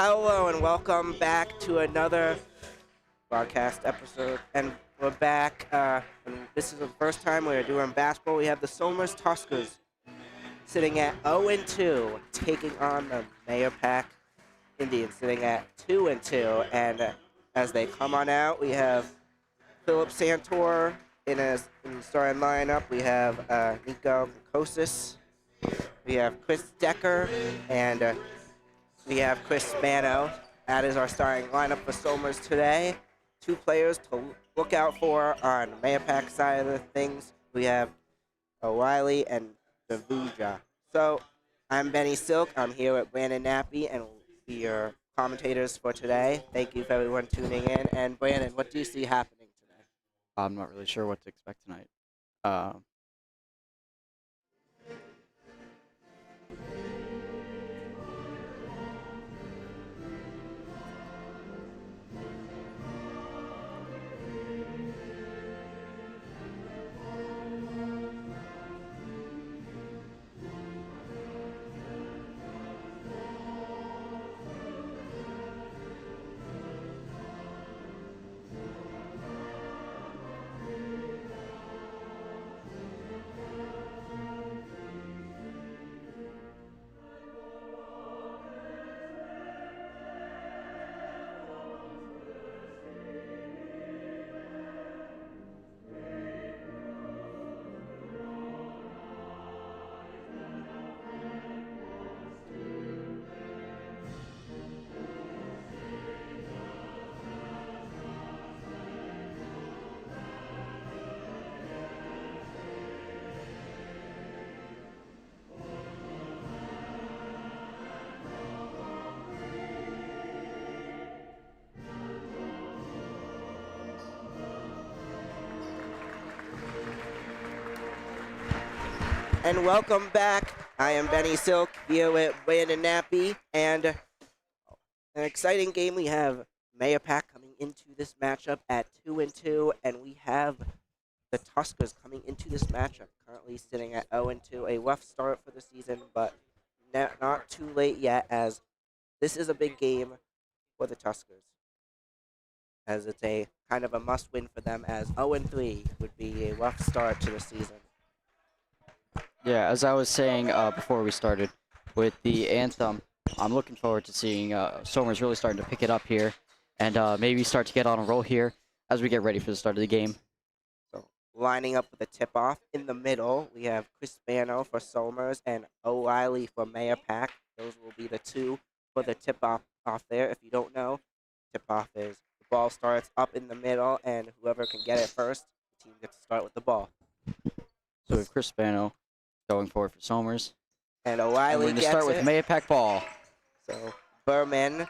Hello and welcome back to another broadcast episode. And we're back. And this is the first time we're doing basketball. We have the Somers Tuskers sitting at 0-2, taking on the Mahopac Indians sitting at 2-2. And as they come on out, we have Philip Santor in the starting lineup. We have Nico Kosis. We have Chris Decker and we have Chris Spano. That is our starting lineup for Somers today. Two players to look out for on the Mahopac side of the things. We have O'Reilly and Davuja. So I'm Benny Silk. I'm here with Brandon Nappi, and we'll be your commentators for today. Thank you for everyone tuning in. And Brandon, what do you see happening today? I'm not really sure what to expect tonight. And welcome back. I am Benny Silk here with Brandon Nappi. And an exciting game. We have Mahopac coming into this matchup at 2-2. And we have the Tuskers coming into this matchup, currently sitting at 0-2. A rough start for the season, but not too late yet, as this is a big game for the Tuskers, as it's a kind of a must-win for them, as 0-3 would be a rough start to the season. Yeah, as I was saying before we started with the anthem, I'm looking forward to seeing Somers really starting to pick it up here and maybe start to get on a roll here as we get ready for the start of the game. So lining up with the tip-off in the middle, we have Chris Spano for Somers and O'Reilly for Mahopac. Those will be the two for the tip-off there. If you don't know, tip-off is the ball starts up in the middle, and whoever can get it first, the team gets to start with the ball. So we have Chris Spano going forward for Somers. And O'Reilly we're going to start with Mahopac ball. So Berman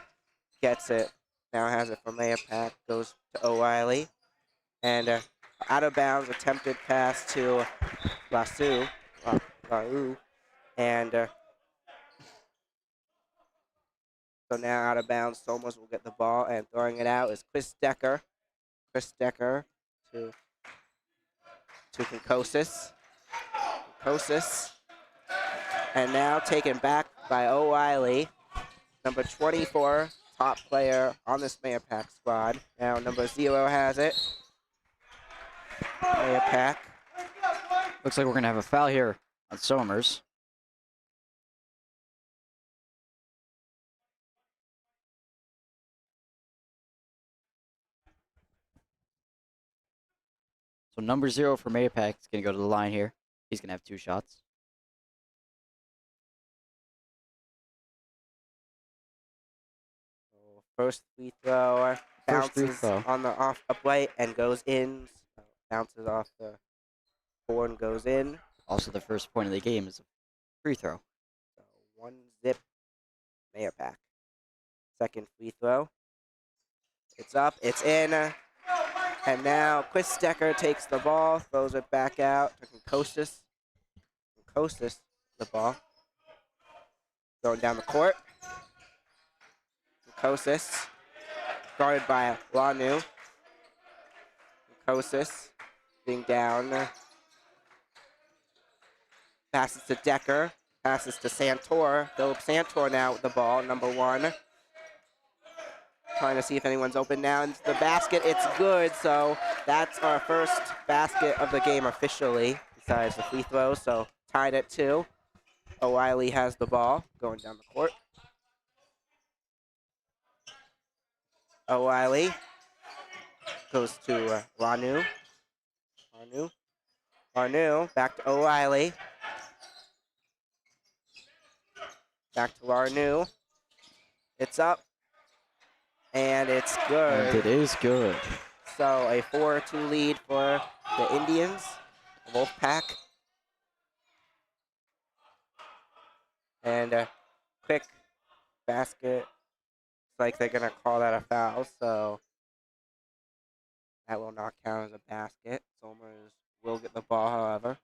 gets it. Now has it for Mahopac. Goes to O'Reilly. And out of bounds, attempted pass to Lau. And so now out of bounds, Somers will get the ball. And throwing it out is Chris Decker. Chris Decker to Konkosis. And now taken back by O'Reilly, number 24, top player on this Mahopac squad. Now number 0 has it. Mahopac. Looks like we're going to have a foul here on Somers. So number 0 for Mahopac is going to go to the line here. He's going to have 2 shots. First free throw bounces on the upright and goes in. So bounces off the board and goes in. Also, the first point of the game is a free throw. So 1-0 Mahopac. Second free throw. It's up. It's in. And now Chris Decker takes the ball, throws it back out to Konkosis. Konkosis, the ball. Going down the court. Konkosis, guarded by Lau. Konkosis being down. Passes to Decker. Passes to Santor. Philip Santor now with the ball, number 1. trying to see if anyone's open now. Into the basket, it's good. So that's our first basket of the game officially, besides the free throw. So tied at 2. O'Reilly has the ball going down the court. O'Reilly goes to Ranu. Ranu, back to O'Reilly. Back to Ranu. It's up. And it's good. And it is good. So a 4-2 lead for the Indians, Wolfpack. And a quick basket. Looks like they're going to call that a foul, so that will not count as a basket. Somers will get the ball, however.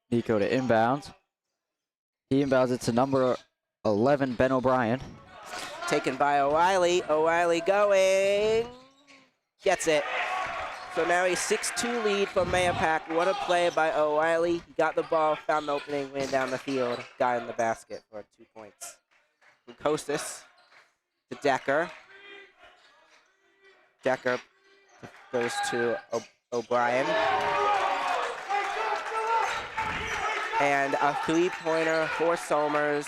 Nico to inbounds. He inbounds it to number 11, Ben O'Brien. Taken by O'Reilly. O'Reilly going. Gets it. So now a 6-2 lead for Mahopac. What a play by O'Reilly. He got the ball, found the opening, ran down the field, got in the basket for 2 points. From Kostis to Decker. Decker goes to O'Brien. And a 3-pointer for Somers.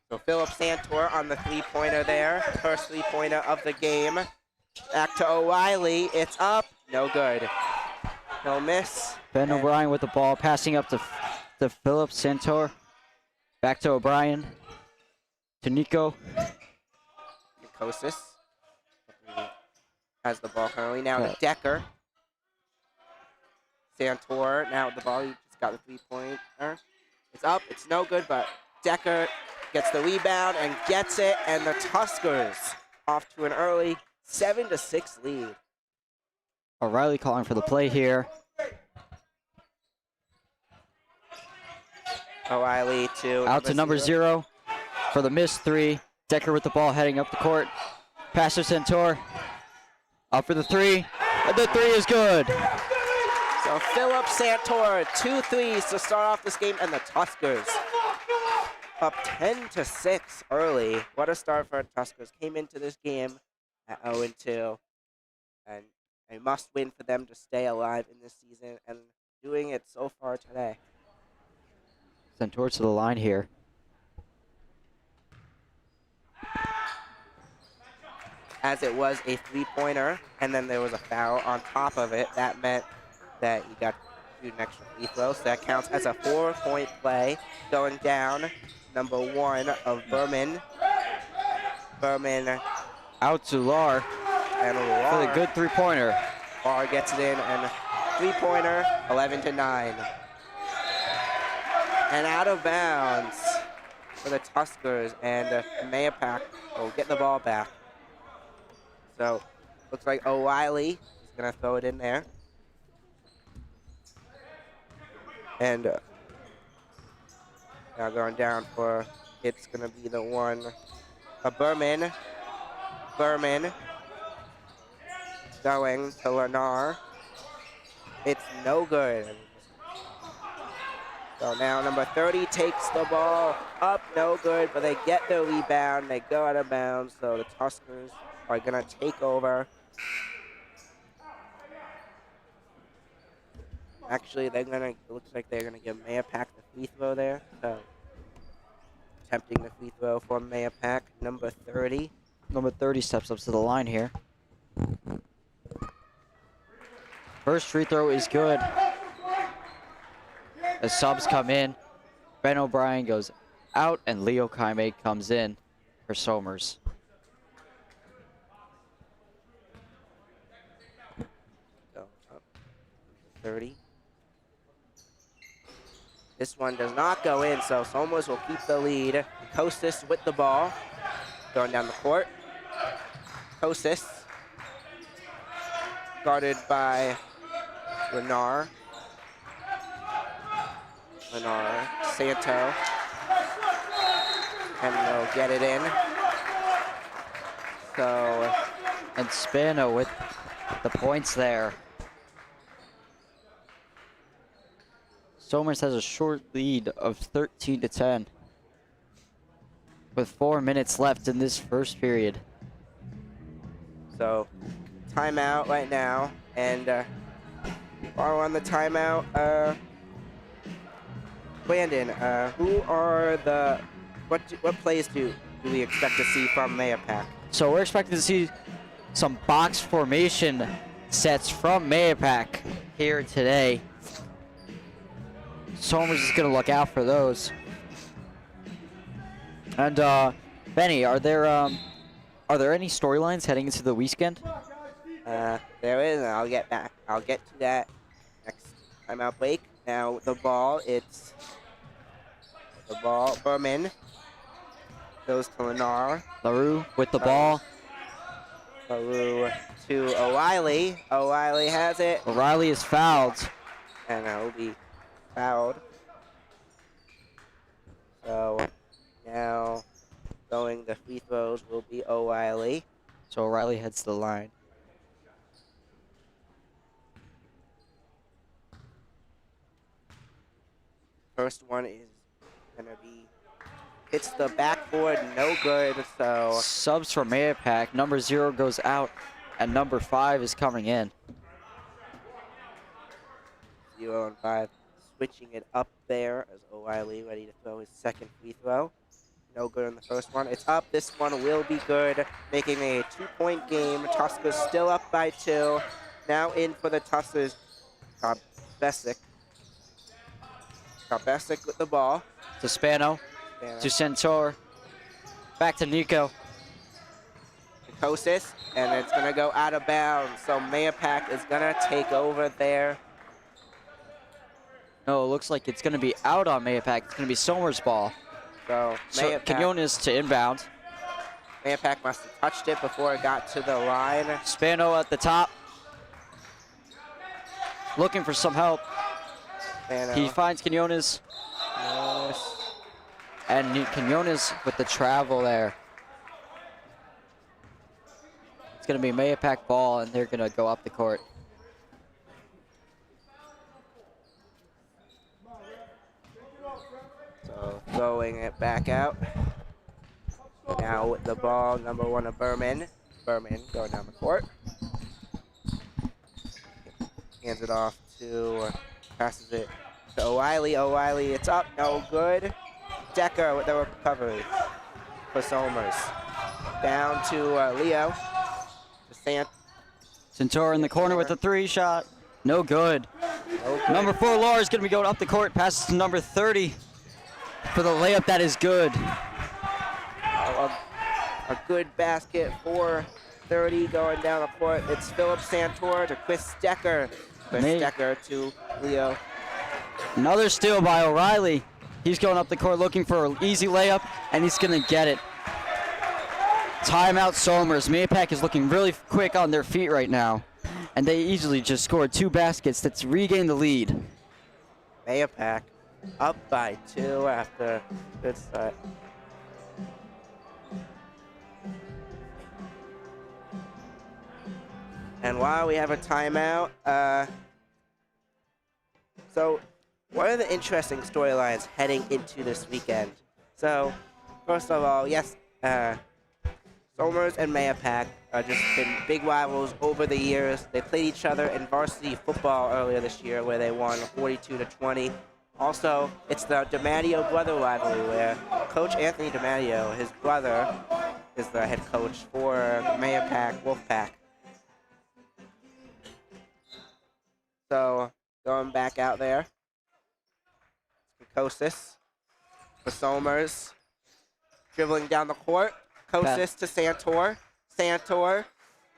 So Philip Santor on the 3-pointer there. First 3-pointer of the game. Back to O'Reilly. It's up. No good. No miss. Ben O'Brien with the ball, passing up to Philip Santor. Back to O'Brien. To Nico. Kosis has the ball currently. Now to Decker. Santor now with the ball. He just got the 3-pointer. It's up. It's no good, but Decker gets the rebound and gets it, and the Tuskers off to an early 7-6 lead. O'Reilly calling for the play here. O'Reilly out to number 0 for the missed 3. Decker with the ball heading up the court. Pass to Santor. Up for the 3. And the 3 is good. So Philip Santor, 2 threes to start off this game, and the Tuskers up 10-6 early. What a start for the Tuskers. Came into this game at 0-2, and a must win for them to stay alive in this season, and doing it so far today. Santor to the line here. As it was a 3-pointer, and then there was a foul on top of it. That meant that you got to do an extra free throw, so that counts as a 4-point play. Going down, number 1 of Berman. Berman out to Lar. And Lar for the good 3-pointer. Lar gets it in, and 3-pointer, 11-9. And out of bounds for the Tuskers, and Mahopac will get the ball back. So, looks like O'Reilly is going to throw it in there. And now going down for, it's going to be the one, Berman. Berman going to Lenar. It's no good. So now number 30 takes the ball up, no good, but they get the rebound. They go out of bounds, so the Tuskers are going to take over. Actually, they're going to, it looks like they're going to give Mahopac the free throw there. So, attempting the free throw for Mahopac, number 30. Number 30 steps up to the line here. First free throw is good. As subs come in, Ben O'Brien goes out, and Leo Kaime comes in for Somers. Go up, 30. This one does not go in, so Somers will keep the lead. Kostis with the ball, going down the court. Kostis, guarded by Lenar. Lenar, Santo, and they'll get it in. So, and Spano with the points there. Somers has a short lead of 13-10 with 4 minutes left in this first period. So, timeout right now, and while we're on the timeout, Brandon, who are the what plays do we expect to see from Mahopac? So we're expecting to see some box formation sets from Mahopac here today. Somers is going to look out for those. And Benny, are there any storylines heading into the weekend? There is, and I'll get to that next timeout break. Now the ball, Berman goes to Lennar. LaRue with the ball. LaRue to O'Reilly. O'Reilly has it. O'Reilly is fouled. And will be fouled. So now throwing the free throws will be O'Reilly. So O'Reilly heads to the line. First one is gonna be hits the backboard, no good. So Subs for Mahopac. Number 0 goes out, and number 5 is coming in. 0 and 5, switching it up there as O'Reilly ready to throw his second free throw. No good on the first one. It's up. This one will be good, making a 2-point game. Tuskers still up by 2. Now in for the Tuskers. Besic with the ball. To Spano. To Centaur. Back to Nico. Kosis, and it's going to go out of bounds. So Mahopac is going to take over there. No, it looks like it's going to be out on Mahopac. It's going to be Somers' ball. So Quinones to inbound. Mahopac must have touched it before it got to the line. Spano at the top. Looking for some help. Spano. He finds Quinones. And Quinones with the travel there. It's going to be Mahopac ball, and they're going to go up the court. So throwing it back out. Now with the ball, number 1 of Berman. Berman going down the court. Hands it off to, passes it to O'Reilly. O'Reilly, it's up, no good. Decker with the recovery for Somers. Down to Leo. To Centaur in the corner with the 3 shot. No good. Okay. Number 4, Laura, is going to be going up the court. Passes to number 30 for the layup. That is good. A good basket for 30 going down the court. It's Philip Santor to Chris Decker. Decker to Leo. Another steal by O'Reilly. He's going up the court looking for an easy layup, and he's going to get it. Timeout Somers. Mahopac is looking really quick on their feet right now, and they easily just scored 2 baskets to regain the lead. Mahopac up by 2 after good start. And while we have a timeout, so what are the interesting storylines heading into this weekend? So, first of all, yes, Somers and Mahopac have just been big rivals over the years. They played each other in varsity football earlier this year where they won 42-20. Also, it's the DiMatteo brother rivalry where Coach Anthony DiMatteo, his brother, is the head coach for Mahopac Wolfpack. So, going back out there. Kosis for Somers. Dribbling down the court. Kosis to Santor. Santor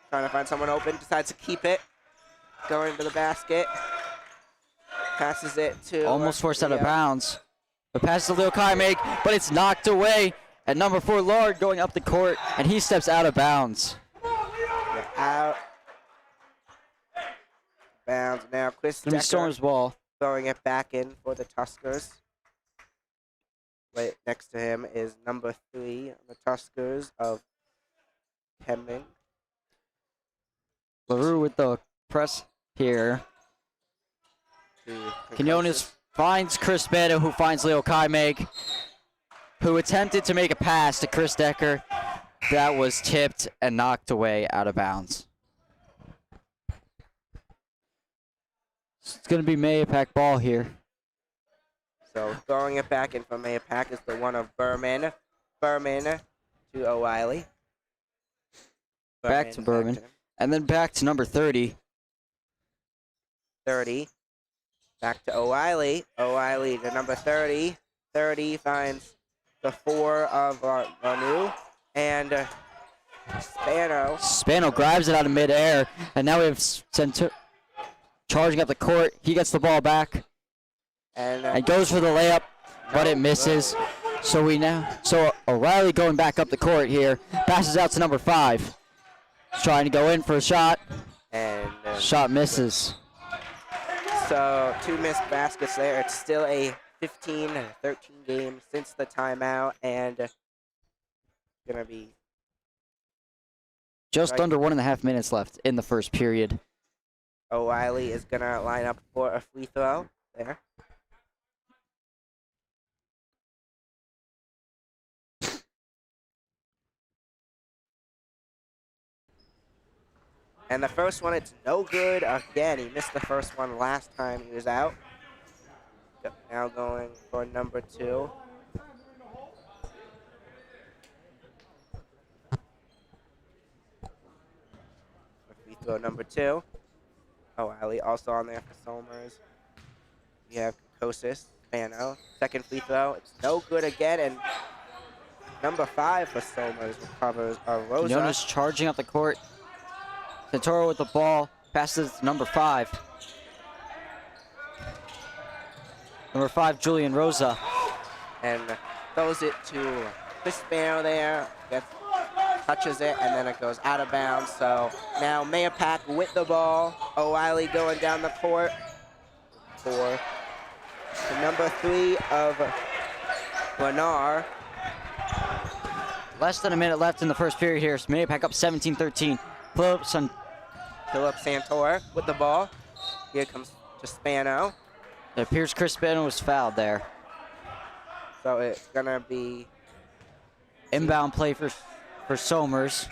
trying to find someone open. Decides to keep it. Going to the basket. Passes it to... Almost forced out of bounds. The pass to Lil Kai make, but it's knocked away. And number 4, Lard, going up the court, and he steps out of bounds. Out. Bounds now. Chris Decker Somers' ball. throwing it back in for the Tuskers. Right next to him is number 3 on the Tuskers of Hemming. LaRue with the press here. Quinones finds Chris Bennett, who finds Leo Kaimeg, who attempted to make a pass to Chris Decker. That was tipped and knocked away out of bounds. It's going to be Mahopac ball here. So throwing it back in for Mahopac is the one of Berman. Berman to O'Reilly. Back to Berman. And then back to number 30. 30. Back to O'Reilly. O'Reilly to number 30. 30 finds the 4 of Lanu. And Spano. Spano grabs it out of midair. And now we have charging up the court. He gets the ball back. And goes for the layup, but it misses. So O'Reilly going back up the court here. Passes out to number 5. He's trying to go in for a shot. And shot misses. So 2 missed baskets there. It's still a 15-13 game since the timeout, and gonna be just under 1.5 minutes left in the first period. O'Reilly is gonna line up for a free throw there. And the first one, it's no good. Again, he missed the first one last time he was out. Now going for number 2. Free throw number 2. O'Reilly also on there for Somers. We have Kosis, Spano. Second free throw. It's no good again. And number 5 for Somers recovers. Rosa. Jonas charging up the court. Santoro with the ball, passes to number 5. Number 5, Julian Rosa. And throws it to Spano there. Touches it, and then it goes out of bounds. So now Mahopac with the ball. O'Reilly going down the court for the number 3 of Lenar. Less than a minute left in the first period here. So Mahopac up 17-13. Philip Santor with the ball. Here comes to Spano. It appears Chris Spano was fouled there. So it's gonna be inbound play for Somers.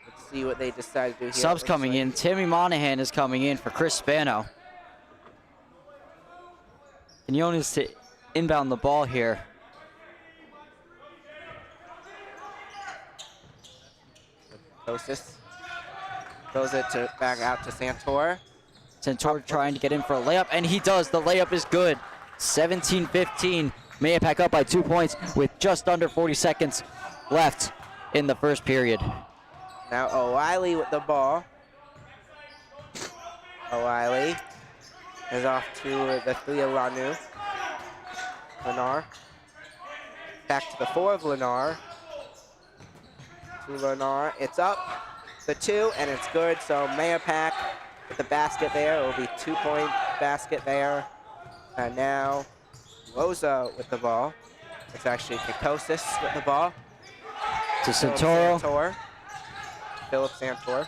Let's see what they decide to do here. Subs coming in. Timmy Monahan is coming in for Chris Spano. And Jonas to inbound the ball here. Kosis throws it back out to Santor. Santor trying to get in for a layup, and he does. The layup is good. 17-15. Mahopac up by 2 points with just under 40 seconds left in the first period. Now O'Reilly with the ball. O'Reilly is off to the 3 of Lanu. Lenar. Back to the 4 of Lenar. To Lenar. It's up. The 2, and it's good. So Mahopac with the basket there. It will be 2-point basket there. And now Rosa with the ball. It's actually Kikosis with the ball. To Santoro. Philip Santor.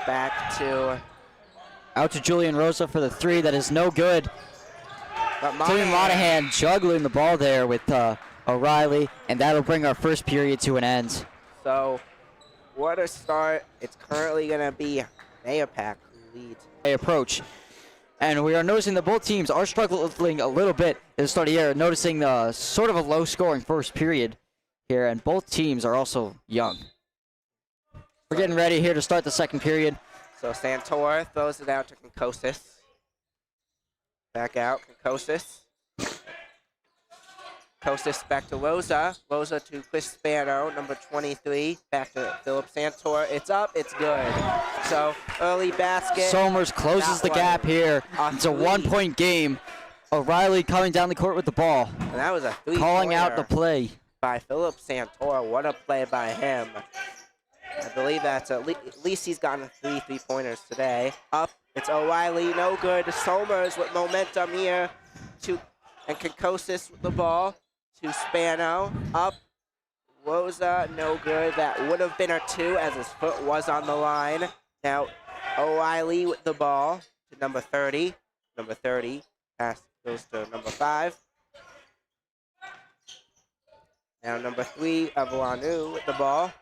Back to... Out to Julian Rosa for the 3. That is no good. Timmy Monahan juggling the ball there with O'Reilly, and that'll bring our first period to an end. So, what a start. It's currently going to be Mahopac who leads. They approach. And we are noticing that both teams are struggling a little bit at the start of the year, noticing the sort of a low-scoring first period here, and both teams are also young. We're getting ready here to start the second period. So Santor throws it out to Kikosis. Back out, Kikosis. Kikosis back to Rosa. Rosa to Chris Spano, number 23. Back to Philip Santor. It's up, it's good. So early basket. Somers closes the gap here. It's a 1-point game. O'Reilly coming down the court with the ball. And that was a 3-pointer. Calling out the play. By Philip Santor. What a play by him. I believe that's at least he's gotten 3 3-pointers today. Up, it's O'Reilly, no good. Somers with momentum here. And Kikosis with the ball to Spano. Up, Rosa, no good. That would have been a 2 as his foot was on the line. Now O'Reilly with the ball to number 30. Number 30, pass goes to number 5. Now number 3 of Wanu with the ball.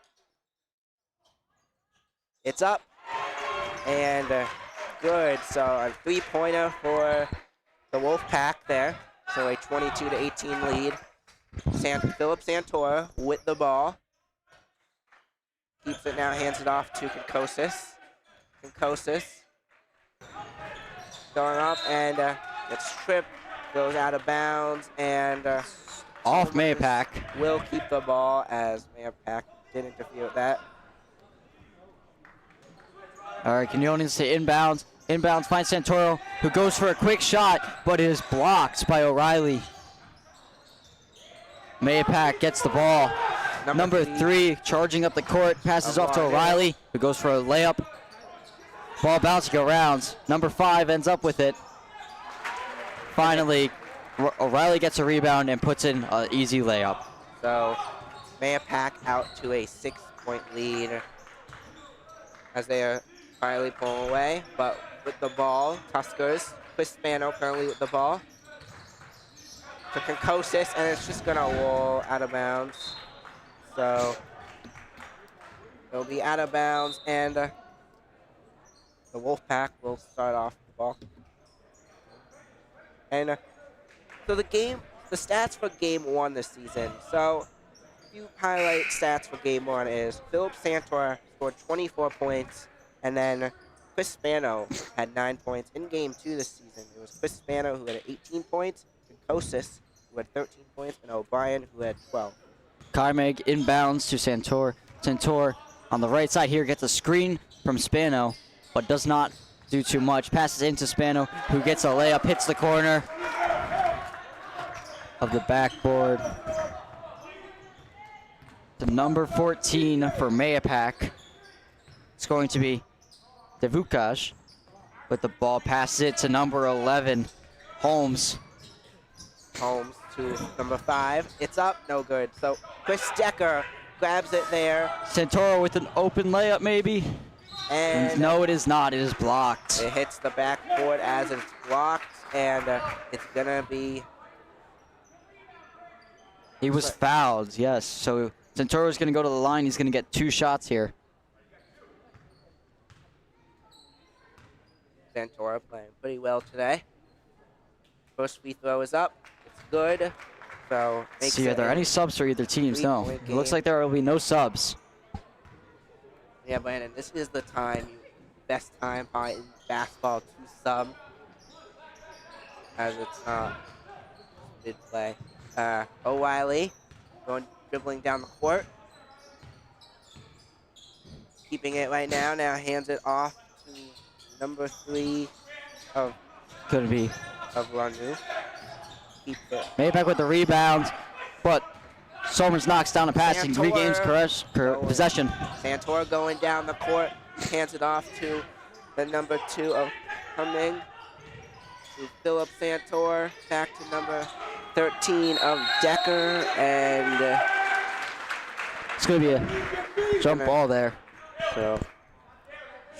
It's up and good. So a 3-pointer for the Wolfpack there. So a 22-18 lead. Philip Santora with the ball. Keeps it now, hands it off to Konkosis. Konkosis going up and gets tripped, goes out of bounds, and Off Mahopac. will keep the ball as Mahopac did interfere with that. All right, Quinones to inbounds. Inbounds finds Santoro, who goes for a quick shot, but it is blocked by O'Reilly. Mahopac gets the ball. Number 3 charging up the court, passes off to O'Reilly, who goes for a layup. Ball bouncing around. Number 5 ends up with it. Finally, O'Reilly gets a rebound and puts in an easy layup. So Mahopac out to a 6-point lead as they are finally pulling away. But with the ball, Tuskers, Chris Spano currently with the ball. To Konkosis, and it's just gonna roll out of bounds. So it'll be out of bounds, and the Wolfpack will start off the ball. And so the stats for game 1 this season. So a few highlight stats for game 1 is Philip Santor scored 24 points, and then Chris Spano had 9 points. In game 2 this season, it was Chris Spano who had 18 points, Konkosis who had 13 points, and O'Brien who had 12. Kaimeg inbounds to Santor. Santor on the right side here gets a screen from Spano, but does not do too much. Passes into Spano, who gets a layup, hits the corner of the backboard. The number 14 for Mahopac. It's going to be Devukash with the ball. Passes it to number 11, Holmes. Holmes to number 5. It's up, no good. So Chris Decker grabs it there. Santoro with an open layup, maybe? And no, it is not. It is blocked. it hits the backboard as it's blocked, and it's gonna be. He was fouled, yes. So Santoro's going to go to the line. He's going to get 2 shots here. Santora playing pretty well today. First free throw is up. It's good. So makes See, are it there a any subs for either teams? No. 3-point It looks game. like there will be no subs. Yeah, Brandon, this is the time, best time probably in basketball to sub, as it's not mid play. O'Reilly dribbling down the court, keeping it right now. Now hands it off to number 3 of Could be. Lanu. Keep it. Mahopac with the rebound, but Somers knocks down a pass and regains possession. Santor going down the court, hands it off to the number 2 of Humming. To Philip Santor, back to number 13 of Decker, and It's going to be a jump ball there. so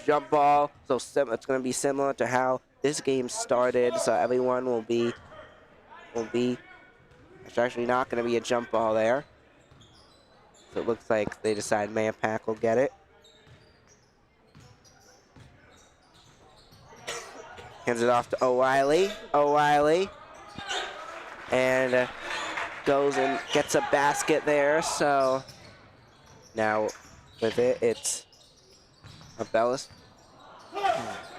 jump ball. So it's going to be similar to how this game started. So everyone will be. It's actually not going to be a jump ball there. So it looks like they decide Mahopac will get it. Hands it off to O'Reilly. O'Reilly. And goes and gets a basket there. So now with it, it's Abellis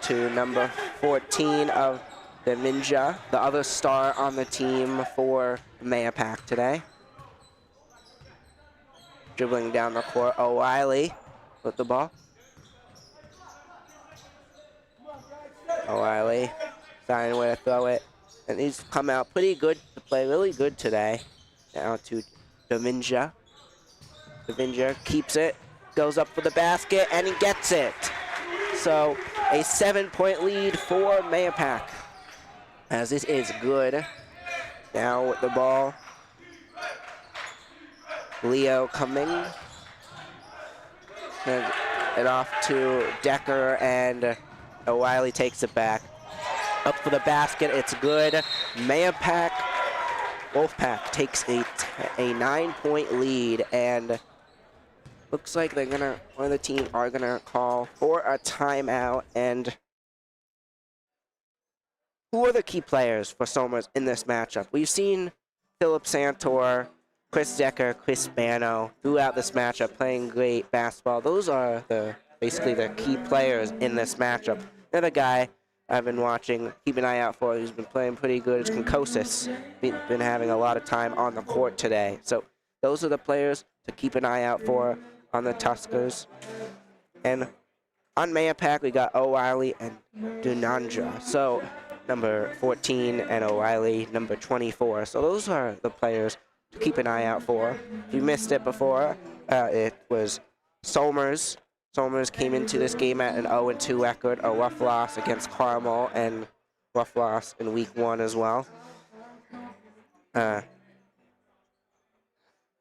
to number 14 of the Ninja, the other star on the team for Mahopac today. Dribbling down the court, O'Reilly with the ball. O'Reilly deciding where to throw it. And he's come out pretty good to play, really good today. Now to Davinja. Davinja keeps it, goes up for the basket, and he gets it. So a 7-point lead for Mahopac. As this is good. Now with the ball. Leo coming. And it off to Decker, and O'Reilly takes it back. Up for the basket. It's good. Mahopac, Wolfpack takes a 9-point lead, and looks like they're gonna, one of the team are gonna call for a timeout. And who are the key players for Somers in this matchup? We've seen Philip Santor, Chris Decker, Chris Spano throughout this matchup playing great basketball. Those are basically the key players in this matchup. Another guy I've been watching, keep an eye out for, who's been playing pretty good, is Konkosis. Been having a lot of time on the court today. So those are the players to keep an eye out for on the Tuskers. And on Mahopac, we got O'Reilly and Dunanja. So number 14 and O'Reilly, number 24. So those are the players to keep an eye out for. If you missed it before, it was Somers. Somers came into this game at an 0-2 record, a rough loss against Carmel, and rough loss in week 1 as well. And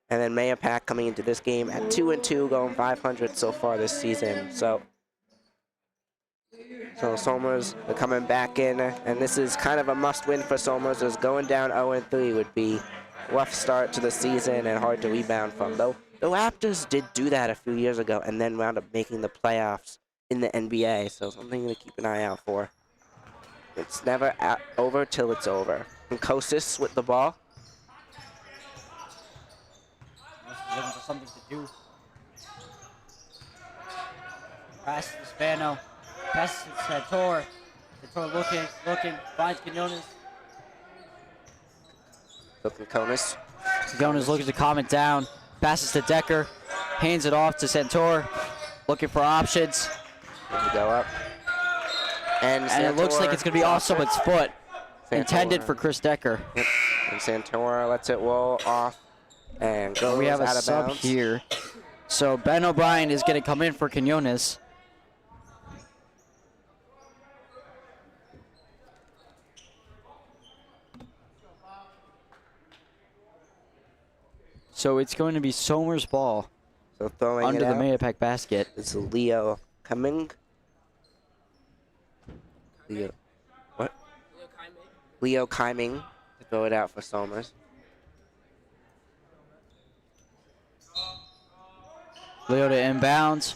then Mahopac coming into this game at 2-2, going 500 so far this season. So Somers are coming back in, and this is kind of a must-win for Somers, as going down 0-3 would be a rough start to the season and hard to rebound from. Though the Raptors did do that a few years ago and then wound up making the playoffs in the NBA, so something to keep an eye out for. It's never over till it's over. Konkosis with the ball. Looking for something to do. Pass to Spano. Pass to Santor. Santor looking, finds Quinones. Looking Konkosis. Quinones looking to calm it down. Passes to Decker. Hands it off to Santor. Looking for options. Here we go up. And it looks like it's going to be off someone's foot. Santor. Intended for Chris Decker. Yep. And Santor lets it roll off and goes We have a out of sub bounds. here. So Ben O'Brien is going to come in for Quinones. So it's going to be Somers' ball So throwing under it the out. Mahopac basket. It's Leo coming. What? Leo Kiming to throw it out for Somers. Leo to inbounds.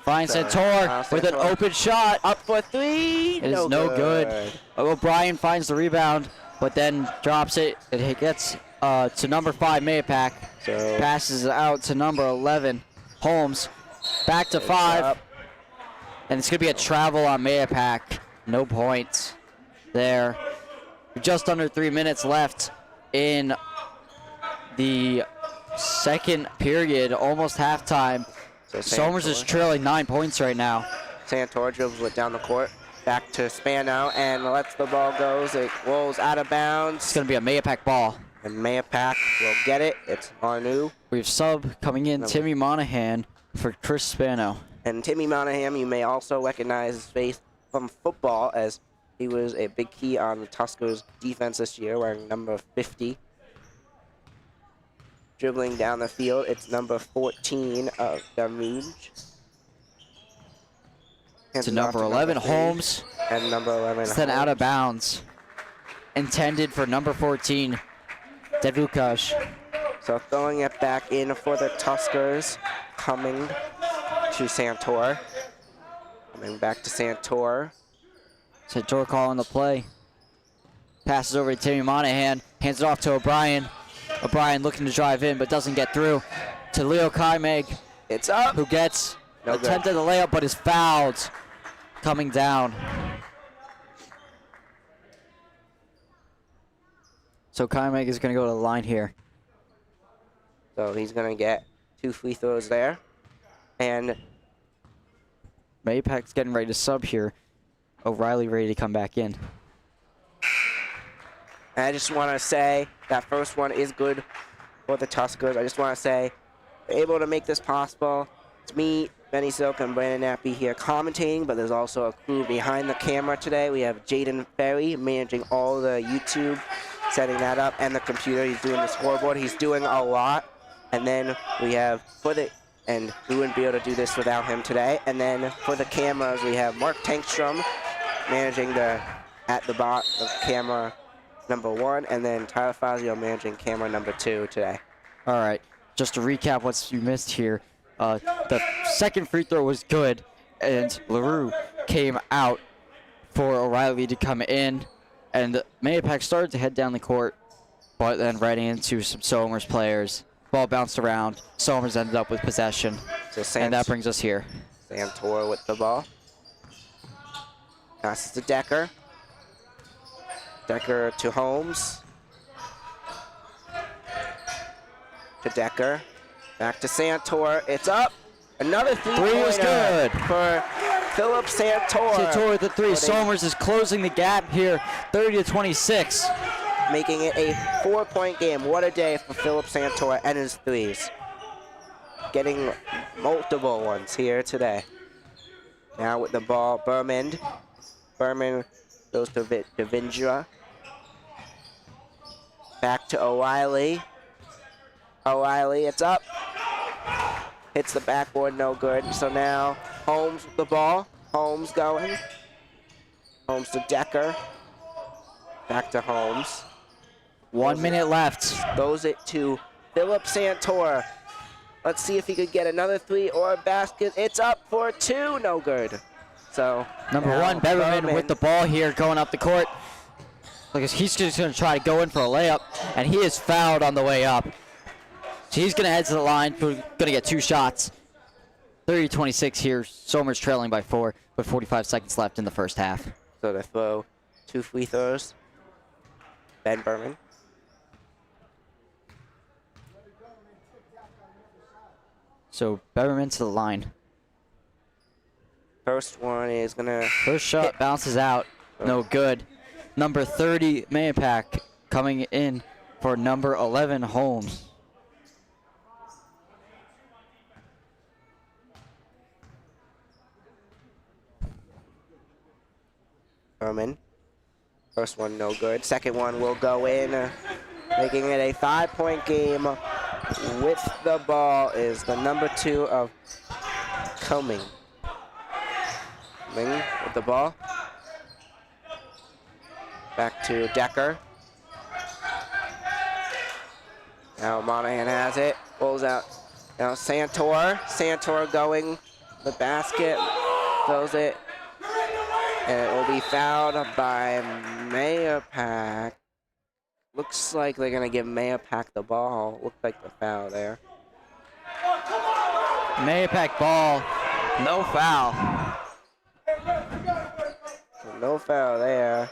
Finds Santor with an Santor. open shot. Up for 3. It is no good. O'Brien finds the rebound, but then drops it. It gets to number 5, Mahopac. So Passes it out to number 11, Holmes. Back to 5. up. And it's going to be a travel on Mahopac. No points there. Just under 3 minutes left in the second period, almost halftime. So Somers is trailing 9 points right now. Santor dribbles it down the court. Back to Spano and lets the ball go. It rolls out of It's bounds. going to be a Mahopac ball. And Mahopac will get it. It's Arnu. We have sub coming in, Timmy Monahan for Chris Spano. And Timmy Monahan, you may also recognize his face from football, as he was a big key on the Tuskers defense this year, wearing number 50. Dribbling down the field, it's number 14 of Damuge. To number 11, Holmes. And number 11, Sent out of bounds. Intended for number 14, Devukash. So throwing it back in for the Tuskers, coming to Santor. Coming back to Santor. Santor calling the play. Passes over to Timmy Monahan. Hands it off to O'Brien. O'Brien looking to drive in, but doesn't get through. To Leo Kaimeg, It's up. who gets No good. attempted the layup, but is fouled. Coming down. So Kaimeg is going to go to the line here. So he's going to get 2 free throws there. And Mahopac's getting ready to sub here. O'Reilly ready to come back in. I just want to say that first one is good for the Tuskers. I just want to say, we're able to make this possible. It's me, Benny Silk, and Brandon Nappi here commentating, but there's also a crew behind the camera today. We have Jayden Ferry managing all the YouTube, setting that up, and the computer. He's doing the scoreboard. He's doing a lot. And then we have and we wouldn't be able to do this without him today. And then for the cameras, we have Mark Tankstrom managing the camera number 1, and then Tyler Fazio managing camera number 2 today. All right, just to recap what you missed here, the second free throw was good, and LaRue came out for O'Reilly to come in, and Mahopac started to head down the court, but then right into some Somers players. Ball bounced around. Somers ended up with possession, So and that brings us here. Santor with the ball. Passes to Decker. Decker to Holmes. To Decker. Back to Santor. It's up. Another three-pointer Three is good for Philip Santor. Santor with the three. Somers is closing the gap here, 30-26. Making it a 4-point game. What a day for Philip Santor and his threes. Getting multiple ones here today. Now with the ball, Berman. Berman goes to Vindra. Back to O'Reilly. O'Reilly, it's up. Hits the backboard, no good. So now Holmes with the ball. Holmes going. Holmes to Decker. Back to Holmes. 1 minute left. Throws it to Philip Santor. Let's see if he could get another three or a basket. It's up for 2, no good. So Number 1, Beverman with the ball here going up the court. Because he's just going to try to go in for a layup, and he is fouled on the way up. So he's going to head to the line, going to get 2 shots. 30-26 here. Somers trailing by 4 with 45 seconds left in the first half. So to throw 2 free throws. Ben Berman. So Beverman to the line. First one is gonna. First shot bounces out. No good. Number 30, Mahopac, coming in for number 11, Holmes. Berman. First one no good. Second one will go in, making it a 5-point game. With the ball is the number 2 of Coming. Coming with the ball. Back to Decker. Now Monahan has it. Pulls out. Now Santor. Santor going the basket. Throws it. And it will be fouled by Mahopac. Looks like they're going to give Mahopac the ball. Looks like the foul there. Mahopac ball. No foul. So no foul there.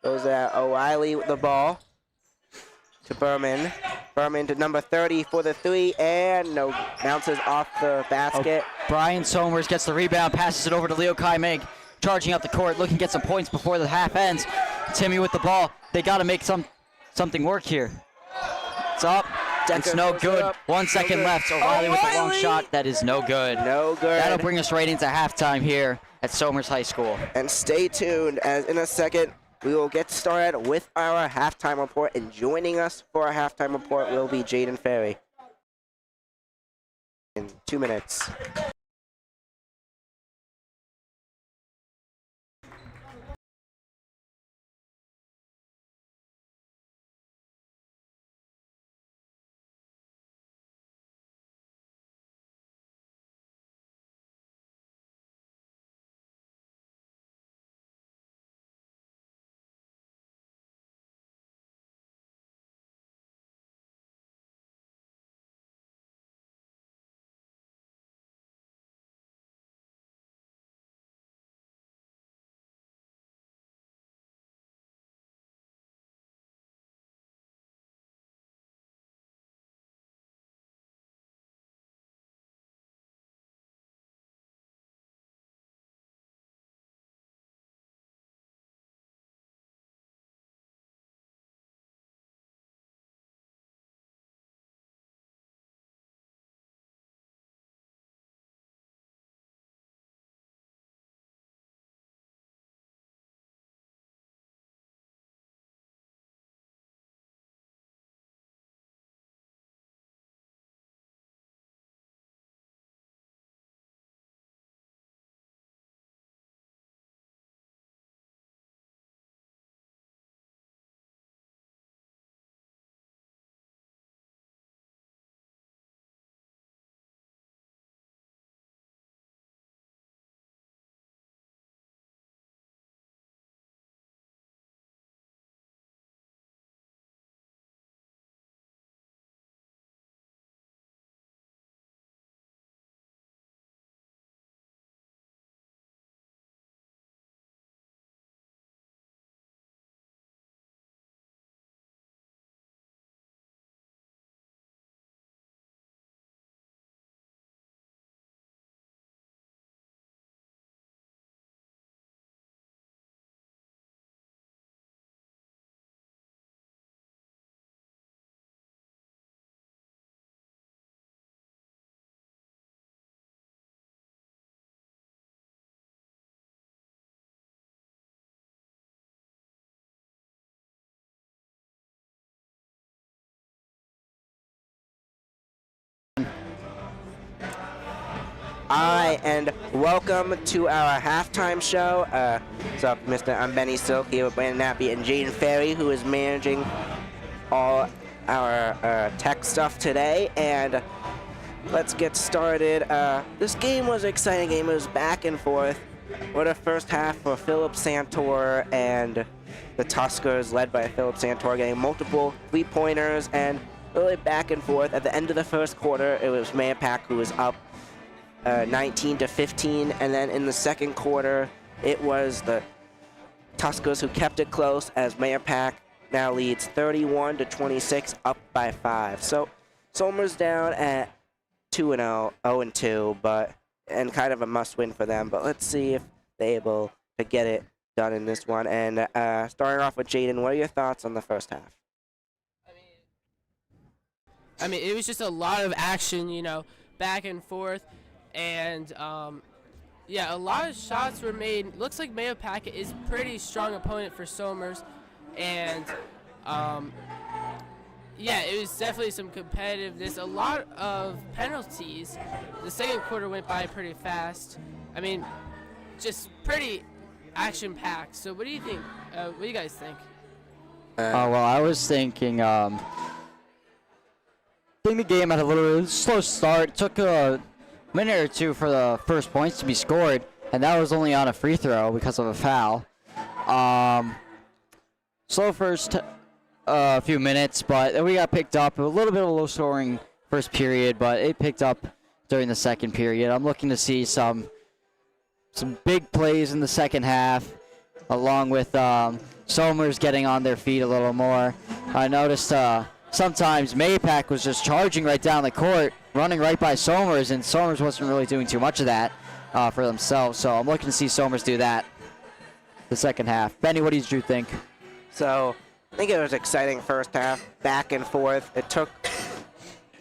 Goes at O'Reilly with the ball. To Berman. Berman to number 30 for the 3. And no. Bounces off the basket. Brian Somers gets the rebound. Passes it over to Leo Kaimeg. Charging up the court, looking to get some points before the half ends. Timmy with the ball. They got to make something work here. It's up. It's no good. 1 second left. O'Reilly with a long shot. That is no good. No good. That'll bring us right into halftime here at Somers High School. And stay tuned, as in a second, we will get started with our halftime report. And joining us for our halftime report will be Jayden Ferry. In 2 minutes. Alright, and welcome to our halftime show. What's up, Mr. I'm Benny Silk here with Brandon Nappi and Jayden Ferry, who is managing all our tech stuff today. And let's get started. This game was an exciting game. It was back and forth. What a first half for Philip Santor and the Tuskers, led by Philip Santor, getting multiple three-pointers and really back and forth. At the end of the first quarter, it was Mahopac who was up 19-15, and then in the second quarter, it was the Tuskers who kept it close as Mahopac now leads 31-26, up by 5. So Somers down at 2-0, 0-2, and kind of a must-win for them. But let's see if they're able to get it done in this one. And starting off with Jayden, what are your thoughts on the first half? I mean, it was just a lot of action, back and forth. And, yeah, a lot of shots were made. Looks like Mahopac is a pretty strong opponent for Somers. And, yeah, it was definitely some competitiveness. A lot of penalties. The second quarter went by pretty fast. I mean, just pretty action-packed. So what do you think? What do you guys think? Well, I was thinking, I think the game had a little slow start. It took a minute or two for the first points to be scored, and that was only on a free throw because of a foul. Slow first few minutes, but then we got picked up. A little bit of a low-scoring first period, but it picked up during the second period. I'm looking to see some big plays in the second half, along with Somers getting on their feet a little more. I noticed sometimes Mahopac was just charging right down the court, running right by Somers, and Somers wasn't really doing too much of that for themselves. So I'm looking to see Somers do that the second half. Benny, what did you think? So I think it was exciting first half, back and forth. It took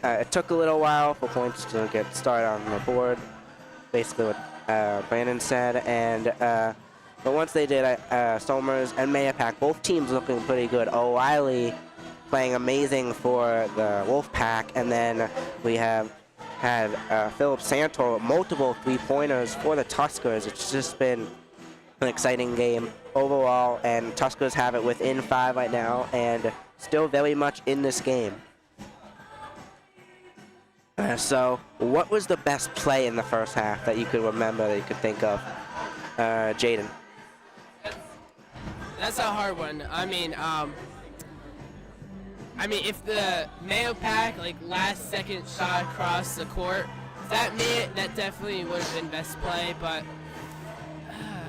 a little while for points to get started on the board, basically what Brandon said. And but once they did, Somers and Mahopac, both teams looking pretty good. O'Reilly playing amazing for the Wolfpack, and then we have had Philip Santor with multiple three-pointers for the Tuskers. It's just been an exciting game overall, and Tuskers have it within 5 right now, and still very much in this game. So, what was the best play in the first half that you could remember, that you could think of? Jayden. That's a hard one. I mean, if the Mahopac, last second shot across the court, if that made it, that definitely would have been best play, but,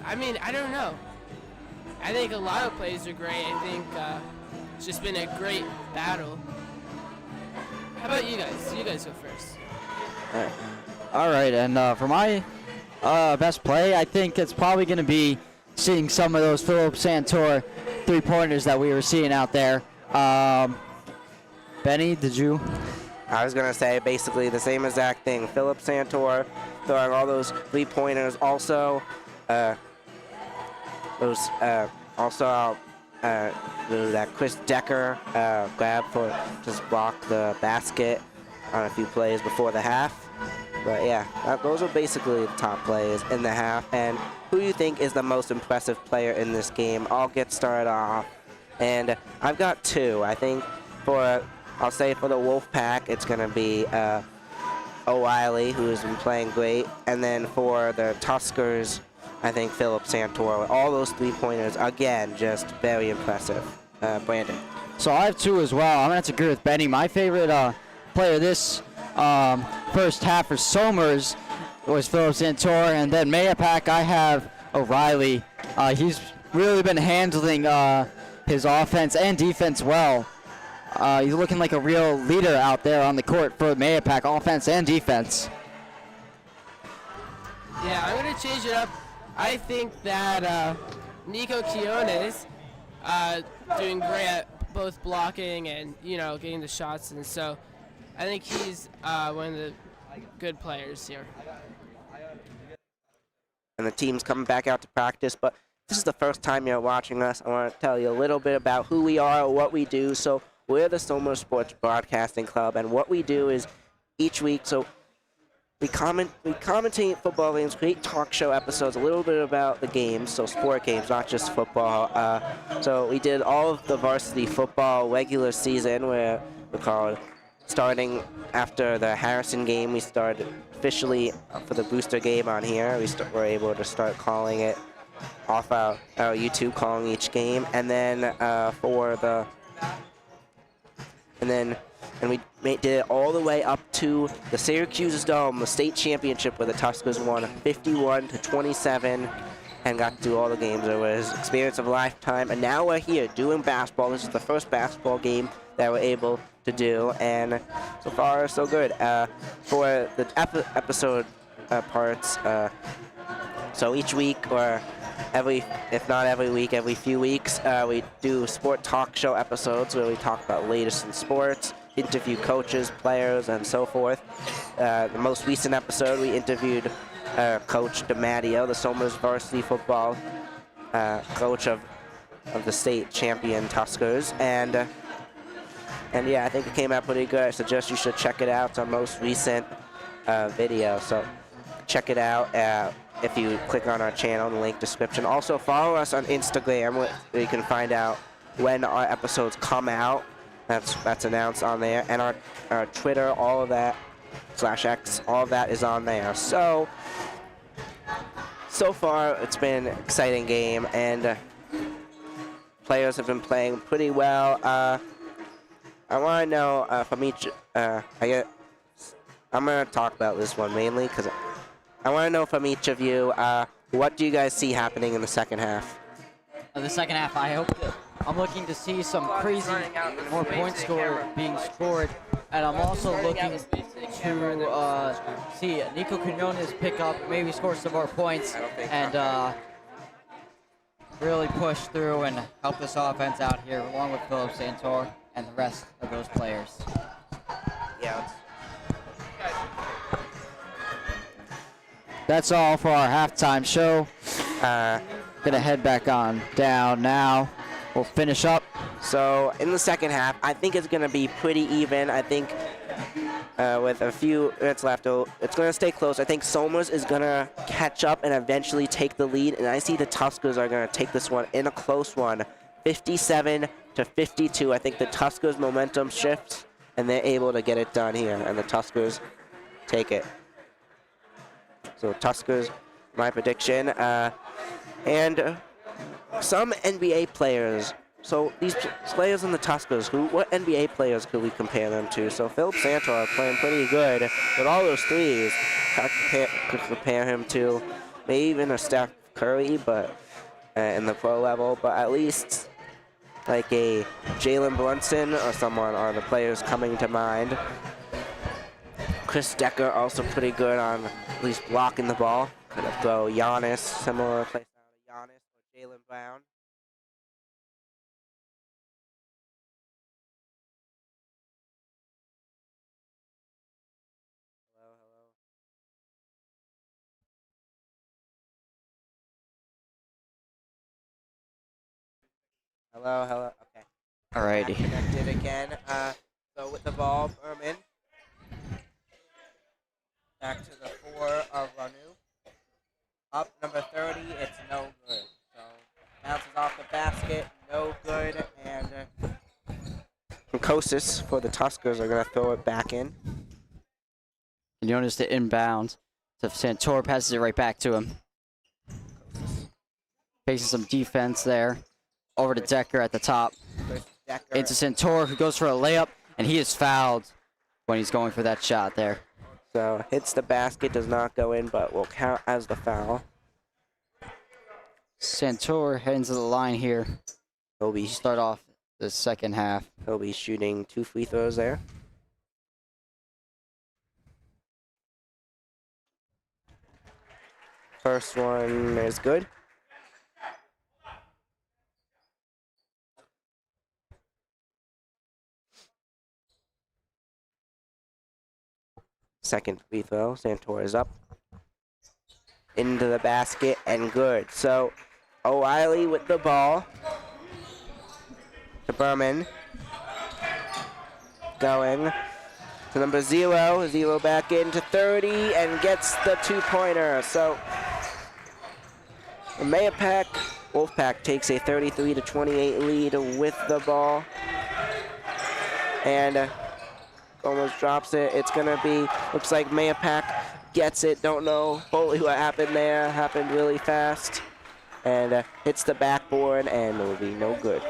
I don't know. I think a lot of plays are great. I think it's just been a great battle. How about you guys? You guys go first. All right, and for my best play, I think it's probably going to be seeing some of those Philip Santor three-pointers that we were seeing out there. Benny, did you? I was going to say basically the same exact thing. Philip Santor throwing all those three-pointers. Also, that Chris Decker grab for just block the basket on a few plays before the half. But yeah, those are basically the top plays in the half. And who do you think is the most impressive player in this game? I'll get started off. And I've got 2. I think I'll say for the Wolfpack, it's going to be O'Reilly, who has been playing great. And then for the Tuskers, I think Philip Santor. All those three-pointers, again, just very impressive. Brandon. So I have 2 as well. I'm going to have to agree with Benny. My favorite player this first half for Somers was Philip Santor, and then Mahopac, I have O'Reilly. He's really been handling his offense and defense well. He's looking like a real leader out there on the court for Mahopac, offense and defense. Yeah, I'm going to change it up. I think that Nico Quiones doing great at both blocking and, getting the shots. And so I think he's one of the good players here. And the team's coming back out to practice, but this is the first time you're watching us. I want to tell you a little bit about who we are, what we do. So we're the Somers Sports Broadcasting Club, and what we do is each week, so we commentate football games, create talk show episodes, a little bit about the games, so sport games, not just football. So we did all of the varsity football regular season, where we called starting after the Harrison game. We started officially for the booster game on here. We're able to start calling it off our YouTube, calling each game, and then we did it all the way up to the Syracuse Dome, the state championship, where the Tuskers won 51-27 and got to do all the games. It was experience of a lifetime, and now we're here doing basketball. This is the first basketball game that we're able to do, and so far so good. For the episode parts, so each week, or if not every week, every few weeks, we do sport talk show episodes where we talk about latest in sports, interview coaches, players, and so forth. The most recent episode, we interviewed Coach DiMatteo, the Somers varsity football coach of the state champion Tuskers, and yeah, I think it came out pretty good. I suggest you should check it out. It's our most recent video, so check it out if you click on our channel in the link description. Also, follow us on Instagram, where you can find out when our episodes come out. That's announced on there, and our Twitter, all of that, /X, all of that is on there. So far, it's been an exciting game, and players have been playing pretty well. I want to know from each, I'm going to talk about this one mainly, because I want to know from each of you, what do you guys see happening in the second half? In the second half, I'm looking to see some crazy more points being scored, and I'm also looking to see Nico Quinones pick up, maybe score some more points, and really push through and help this offense out here, along with Philip Santor and the rest of those players. Yeah. That's all for our halftime show. Gonna head back on down now. We'll finish up. So in the second half, I think it's going to be pretty even. I think with a few minutes left, it's going to stay close. I think Somers is going to catch up and eventually take the lead, and I see the Tuskers are going to take this one in a close one, 57-52. I think the Tuskers' momentum shifts, and they're able to get it done here, and the Tuskers take it. So Tuskers, my prediction, and some NBA players. So these players in the Tuskers, what NBA players could we compare them to? So Philip Santor playing pretty good with all those threes. Could compare him to maybe even a Steph Curry, but in the pro level. But at least like a Jalen Brunson or someone are the players coming to mind. Chris Decker also pretty good on at least blocking the ball. Kind of throw Giannis, similar play style to Giannis or Jaylen Brown. Hello. Okay. Alrighty. Connected again. So with the ball, Berman. Back to the 4 of Ranu. Up number 30, it's no good. So bounces off the basket, no good, and Kosis for the Tuskers are going to throw it back in. You notice the inbound. So Santor passes it right back to him. Facing some defense there. Over to Decker at the top. Into Santor, who goes for a layup, and he is fouled when he's going for that shot there. So hits the basket, does not go in, but will count as the foul. Santor heading to the line here. He'll be Start off the second half. He'll be shooting 2 free throws there. First one is good. Second free throw, Santor is up. Into the basket and good. So O'Reilly with the ball. To Berman. Going. to number 0. 0 back into 30 and gets the 2-pointer. So Mahopac, Wolfpack takes a 33-28 lead with the ball. And almost drops it. It's going to be, looks like Mahopac gets it. Don't know fully what happened there. Happened really fast. And hits the backboard and will be no good.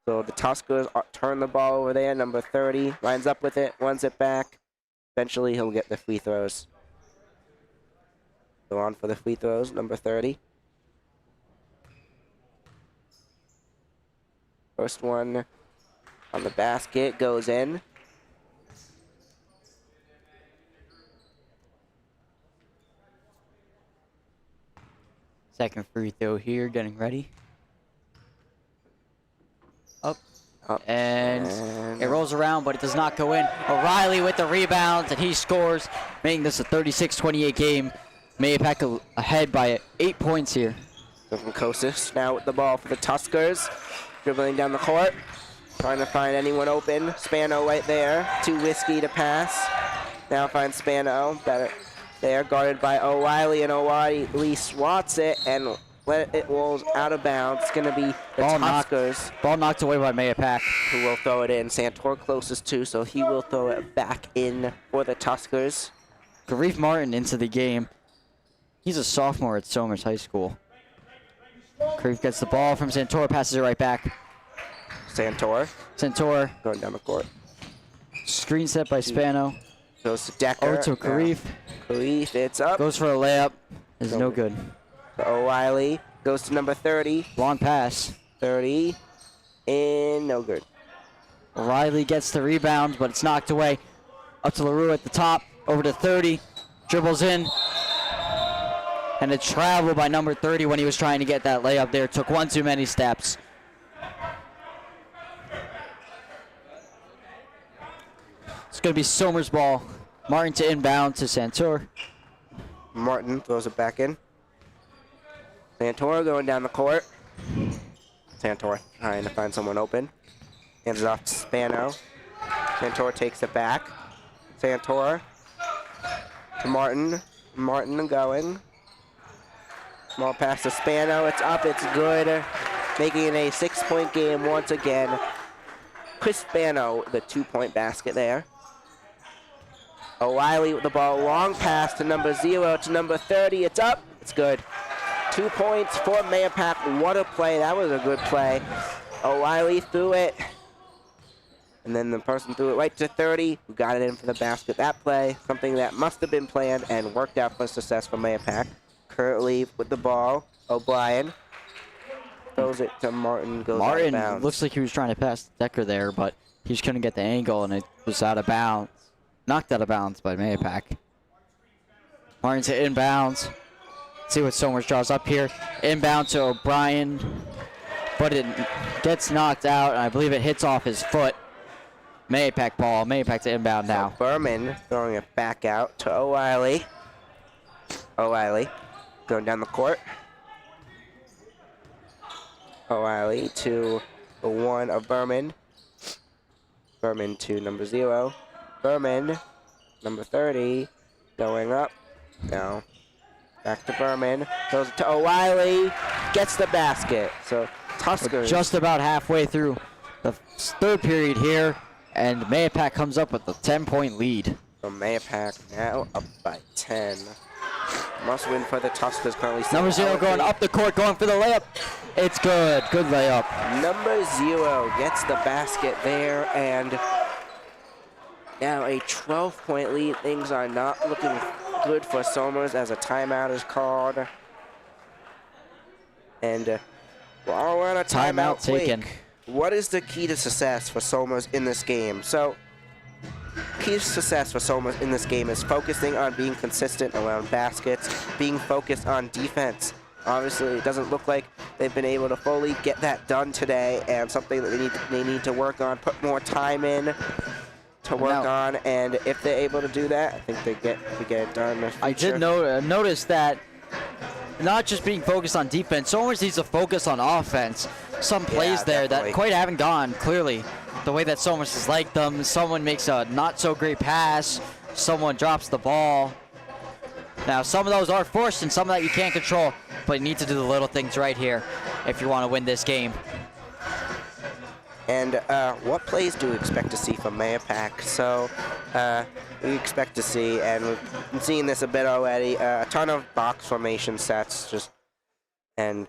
So the Tuskers turn the ball over there. Number 30 lines up with it, runs it back. Eventually he'll get the free throws. Go on for the free throws, number 30. First one on the basket goes in. Second free throw here, getting ready. Up. And it rolls around, but it does not go in. O'Reilly with the rebounds, and he scores, making this a 36-28 game. Mahopac ahead by 8 points here. So from Kostis now with the ball for the Tuskers. Dribbling down the court. Trying to find anyone open. Spano right there. Too risky to pass. Now finds Spano. Better there, guarded by O'Reilly, and O'Reilly swats it and it rolls out of bounds. It's going to be the Tuskers. Ball knocked away by Mahopac. Who will throw it in. Santor closest too, so he will throw it back in for the Tuskers. Garif Martin into the game. He's a sophomore at Somers High School. Garif gets the ball from Santor, passes it right back. Santor going down the court. Screen set by Spano. Goes to Decker. Over to Garif. Garif, it's up. Goes for a layup. Is no good. O'Reilly goes to number 30. Long pass. 30. And no good. O'Reilly gets the rebound, but it's knocked away. Up to LaRue at the top. Over to 30. Dribbles in. And a travel by number 30 when he was trying to get that layup there. Took one too many steps. It's going to be Somers' ball. Martin to inbound to Santor. Martin throws it back in. Santor going down the court. Santor trying to find someone open. Hands it off to Spano. Santor takes it back. Santor to Martin. Martin going. Small pass to Spano. It's up. It's good. Making it a 6-point game once again. Chris Spano, the 2-point basket there. O'Reilly with the ball. Long pass to number 0 to number 30. It's up. It's good. 2 points for Mahopac. What a play. That was a good play. O'Reilly threw it. And then the person threw it right to 30, who got it in for the basket. That play, something that must have been planned and worked out for success for Mahopac. Currently with the ball, O'Brien throws it to Martin, goes out of bounds. Martin looks like he was trying to pass Decker there, but he just couldn't get the angle, and it was out of bounds. Knocked out of bounds by Mahopac. Martin to inbounds. See what Somers draws up here. Inbound to O'Brien, but it gets knocked out, and I believe it hits off his foot. Mahopac ball. Mahopac to inbound now. So Berman throwing it back out to O'Reilly. O'Reilly going down the court. O'Reilly to the 1 of Berman. Berman to number 0. Berman, number 30, going up. Now, back to Berman. Goes to O'Reilly. Gets the basket. So, Tuskers. We're just about halfway through the third period here, and Mahopac comes up with a 10-point lead. So, Mahopac now up by 10. Must win for the Tuskers currently. Number 0 going up the court, going for the layup. It's good. Good layup. Number 0 gets the basket there, and now a 12-point lead. Things are not looking good for Somers as a timeout is called. And well, we're on a timeout taken. What is the key to success for Somers in this game? So, key to success for Somers in this game is focusing on being consistent around baskets, being focused on defense. Obviously, it doesn't look like they've been able to fully get that done today, and something that they need to work on, put more time in to work on, and if they're able to do that, I think they get it done in the future. I did notice that not just being focused on defense, Somers needs to focus on offense. Some plays there definitely. that quite haven't gone, clearly. the way that Somers has liked them. Someone makes a not so great pass. Someone drops the ball. Now, some of those are forced and some that you can't control, but you need to do the little things right here if you want to win this game. And what plays do we expect to see from Mahopac? So we expect to see, and we've been seeing this a bit already, a ton of box formation sets, and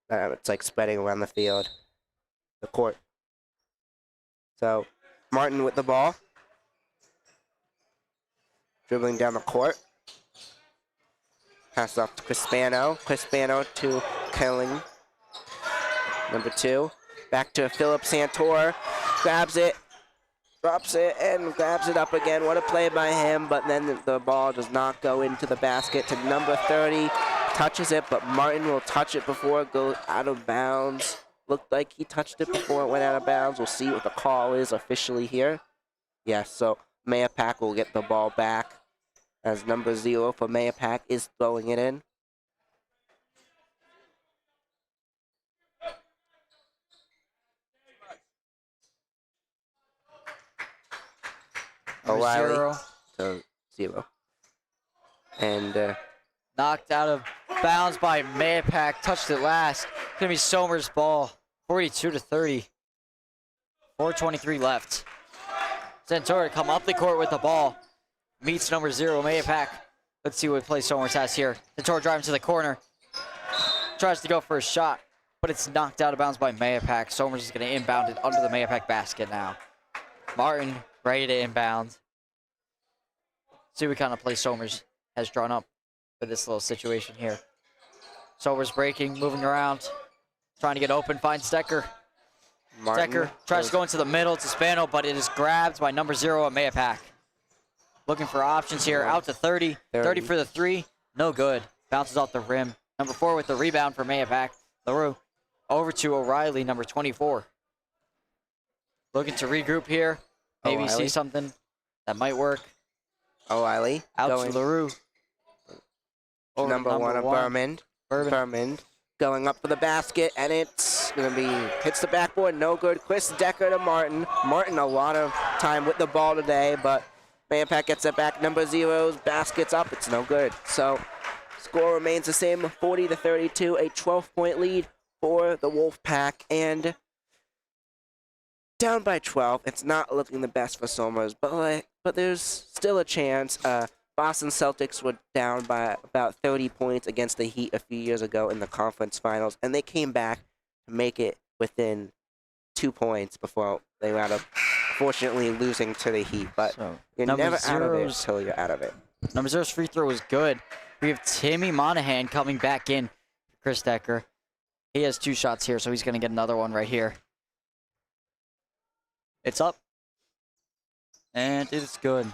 it's like spreading around the field, the court. So Martin with the ball, dribbling down the court. Pass off to Crispano. Crispano to Kelling. Number 2. Back to Philip Santor. Grabs it. Drops it and grabs it up again. What a play by him. But then the ball does not go into the basket to number 30. Touches it, but Martin will touch it before it goes out of bounds. Looked like he touched it before it went out of bounds. We'll see what the call is officially here. Yes, so Mahopac will get the ball back, as number 0 for Mahopac is throwing it in. O'Reilly to 0. And knocked out of bounds by Mahopac. Touched it last. Gonna be Somers' ball. 42-30. 4:23 left. Santora come up the court with the ball. Meets number 0, Mahopac. Let's see what play Somers has here. Santora driving to the corner. Tries to go for a shot, but it's knocked out of bounds by Mahopac. Somers is gonna inbound it under the Mahopac basket now. Martin ready to inbound. See what kind of play Somers has drawn up for this little situation here. Somers breaking, moving around, trying to get open, finds Stecker. Stecker tries to go into the middle to Spano, but it is grabbed by number 0 at Mahopac. Looking for options here, out to 30. 30 for the 3, no good. Bounces off the rim. Number 4 with the rebound for Mahopac. LaRue over to O'Reilly, number 24. Looking to regroup here. Maybe O'Reilly. see something that might work. O'Reilly Out going to LaRue. Over to number 1 of Berman. Berman. Going up for the basket, and it's going to be, hits the backboard, no good. Chris Decker to Martin. Martin a lot of time with the ball today, but Mahopac gets it back. Number 0's basket's up, it's no good. So score remains the same, 40-32, a 12-point lead for the Wolfpack, and down by 12. It's not looking the best for Somers, but there's still a chance. Boston Celtics were down by about 30 points against the Heat a few years ago in the conference finals, and they came back to make it within 2 points before they wound up, fortunately, losing to the Heat. But So, you're number never out of it zero's- until you're out of it. Number 0's free throw was good. We have Timmy Monahan coming back in for Chris Decker. He has 2 shots here, so he's going to get another one right here. It's up. And it's good.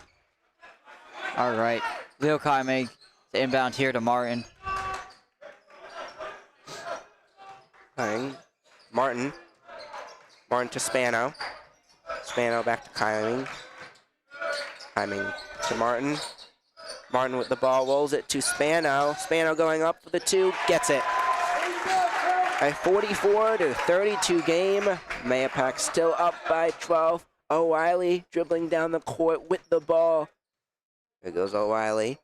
All right. Leo Kaime to inbound here to Martin. Martin. Martin to Spano. Spano back to Kyling. Kyling to Martin. Martin with the ball, rolls it to Spano. Spano going up for the 2, gets it. A 44-32 game. Mahopac still up by 12. O'Reilly dribbling down the court with the ball. There goes O'Reilly.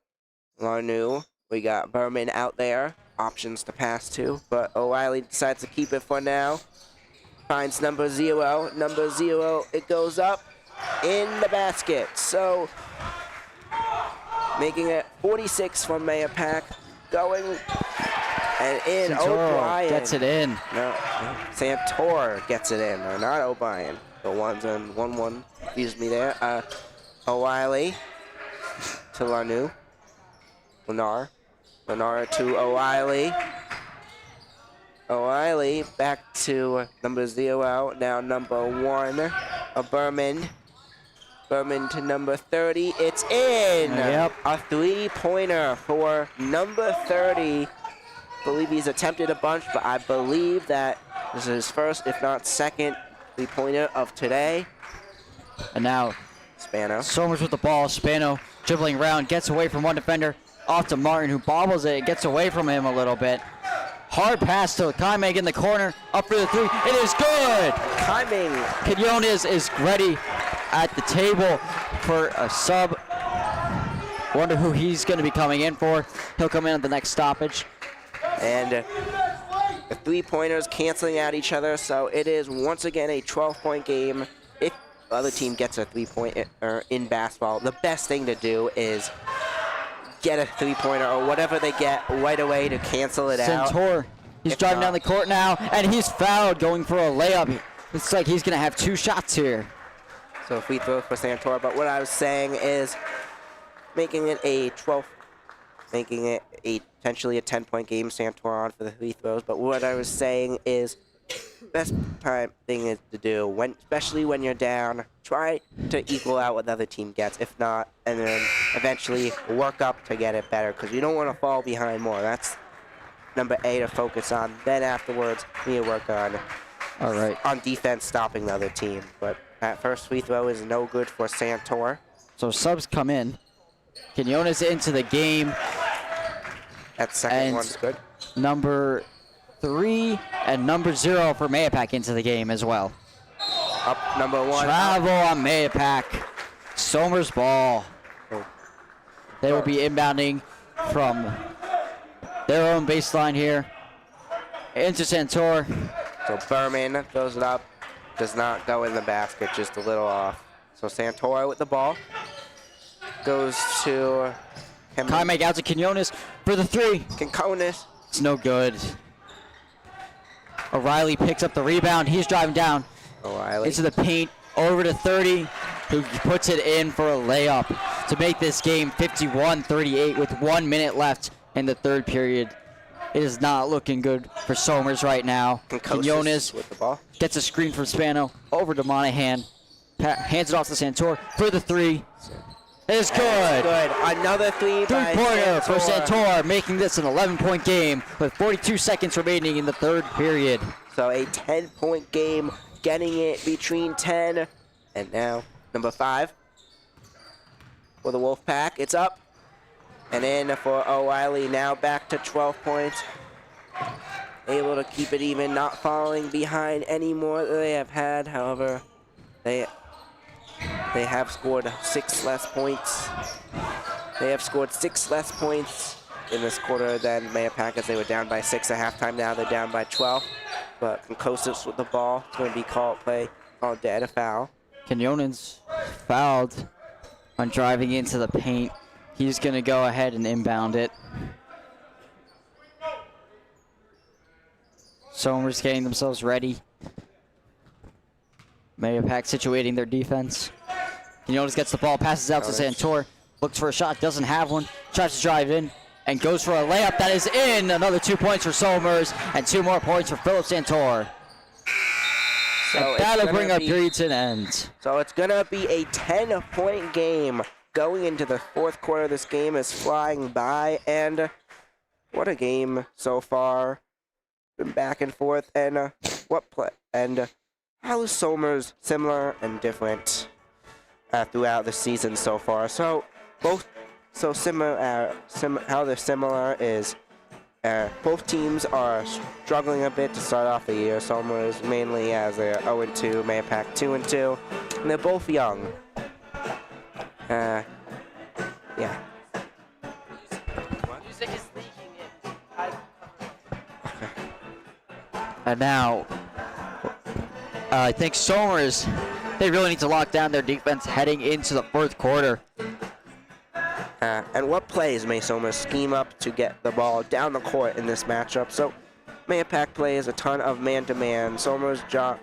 Larnu. We got Berman out there. Options to pass to, but O'Reilly decides to keep it for now. Finds number 0. Number 0, it goes up in the basket. So, making it 46 from Mahopac. Going and in. O'Brien gets it in. No, Santor gets it in. No, not O'Brien. The one's on 1-1. Excuse me there. O'Reilly to Larnu. Lenar to O'Reilly. O'Reilly back to number 0. Now number 1. Berman. Berman to number 30. It's in. Yep. A 3-pointer for number 30. I believe he's attempted a bunch, but I believe that this is his first, if not second, 3-pointer of today. And now Spano. Somers with the ball. Spano dribbling around, gets away from one defender. Off to Martin, who bobbles it, gets away from him a little bit. Hard pass to Kaime in the corner. Up for the three. It is good. Timing. Quinones is ready at the table for a sub. Wonder who he's going to be coming in for. He'll come in at the next stoppage. And the three-pointers canceling out each other, so it is once again a 12-point game. If the other team gets a three-point in basketball, the best thing to do is get a three-pointer or whatever they get right away to cancel it out. Centaur, he's If driving not- down the court now, and he's fouled going for a layup. It's like he's going to have 2 shots here. So free throw for Santor, but what I was saying is making it a potentially a 10-point game, Santor on for the free throws. But what I was saying is best thing is to do, especially when you're down, try to equal out what the other team gets. If not, and then eventually work up to get it better, because you don't want to fall behind more. That's number A to focus on. Then afterwards, you need to work on defense, stopping the other team. But that first free throw is no good for Santor. So subs come in. Quinones into the game. That second And one's good. Number 3 and number 0 for Mahopac into the game as well. Up number 1. Travel on Mahopac. Somers ball. They will be inbounding from their own baseline here. Into Santor. So Berman throws it up. Does not go in the basket, just a little off. So Santor with the ball. Goes to Kaime out to Quinones for the 3. Quinones. It's no good. O'Reilly picks up the rebound. He's driving down O'Reilly. into the paint. Over to 30, who puts it in for a layup to make this game 51-38 with 1 minute left in the third period. It is not looking good for Somers right now. Quinones with the ball. gets a screen from Spano over to Monahan. Hands it off to Santor for the 3. It is good. Good. Another three by Three-pointer for Santor. Santor, making this an 11-point game with 42 seconds remaining in the third period. So a 10-point game, getting it between 10 and now number 5 for the Wolfpack. It's up and in for O'Reilly. Now back to 12 points. Able to keep it even, not falling behind anymore than they have had. However, they have scored 6 less points. They have scored 6 less points in this quarter than Mahopac, as they were down by 6 at halftime. Now they're down by 12. But Concosives with the ball. It's going to be called dead, a foul. Quinones fouled on driving into the paint. He's going to go ahead and inbound it. Somers getting themselves ready. Mahopac situating their defense. Quinones gets the ball, passes out to Santor. Looks for a shot, doesn't have one. Tries to drive in and goes for a layup that is in. Another 2 points for Somers and 2 more points for Philip Santor. So that'll bring our period to an end. So it's going to be a 10-point game going into the fourth quarter. This game is flying by, and what a game so far. Been back and forth, and how is Somers similar and different throughout the season so far? So how they're similar is both teams are struggling a bit to start off the year. Somers mainly as they're 0-2, Mahopac 2-2, and they're both young. Yeah. Music is leaking in. And now, I think Somers, they really need to lock down their defense heading into the fourth quarter. And what plays may Somers scheme up to get the ball down the court in this matchup? So Mahopac plays a ton of man-to-man. Somers' job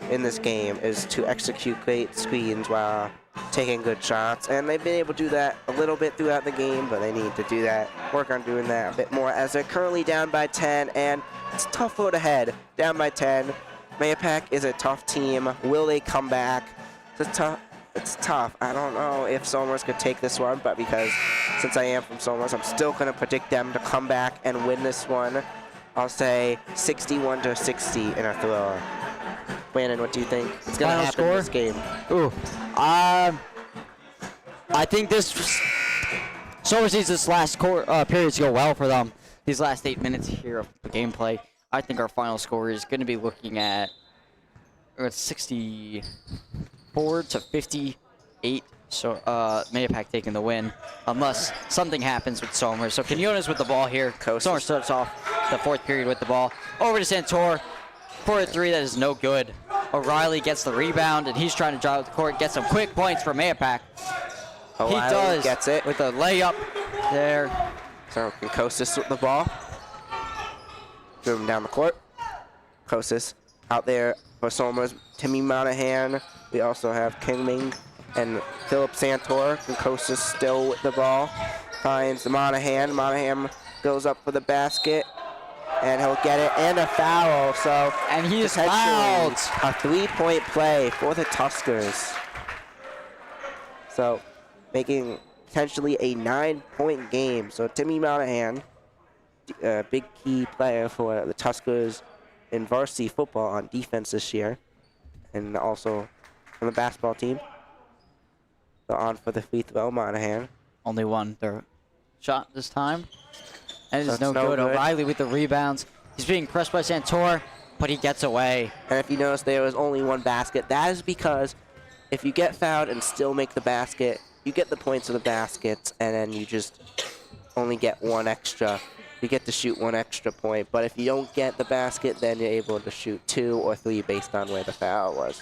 in this game is to execute great screens while taking good shots, and they've been able to do that a little bit throughout the game, but they need to work on doing that a bit more, as they're currently down by 10, and it's a tough road ahead. Down by 10. Mahopac is a tough team. Will they come back? It's tough. I don't know if Somers could take this one, but since I am from Somers, I'm still going to predict them to come back and win this one. I'll say 61-60 in a thriller. Brandon, what do you think? It's going to happen in this game. Ooh, I think Somers needs this last period to go well for them. these last 8 minutes here of the gameplay, I think our final score is going to be looking at 64 to 58. So Mahopac taking the win, unless something happens with Somers. So Quinones with the ball here. Somers starts off the fourth period with the ball. Over to Santor for a three that is no good. O'Reilly gets the rebound, and he's trying to drive the court, get some quick points for Mahopac. He does. Gets it with a layup there. So Kosis with the ball. Driven down the court. Kosis out there for Somers. Timmy Monahan. We also have King Ming and Philip Santor. Kosis still with the ball. Finds Monahan. Monahan goes up for the basket. And he'll get it, and a foul. So, and he is fouled. fouled. A 3-point play for the Tuskers. So, making potentially a 9-point game. So, Timmy Monahan, a big key player for the Tuskers in varsity football on defense this year, and also on the basketball team. So, on for the free throw, Monahan. Only one shot this time. And it is no good. good. O'Reilly with the rebounds. He's being pressed by Santor, but he gets away. And if you notice, there was only one basket. That is because if you get fouled and still make the basket, you get the points of the baskets, and then you just only get one extra. You get to shoot one extra point. But if you don't get the basket, then you're able to shoot 2 or 3 based on where the foul was.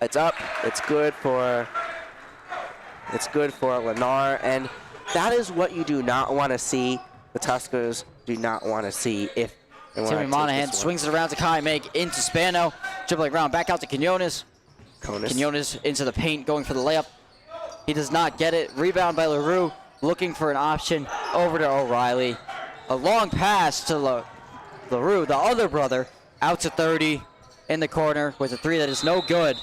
It's up. It's good for Lennar, and that is what you do not want to see. The Tuskers do not want to see if they want to Timmy Monahan swings it around to Kai Meg into Spano. Dribbling around back out to Quinones. Quinones into the paint, going for the layup. He does not get it. Rebound by LaRue, looking for an option over to O'Reilly. A long pass to LaRue, the other brother, out to 30 in the corner with a three that is no good.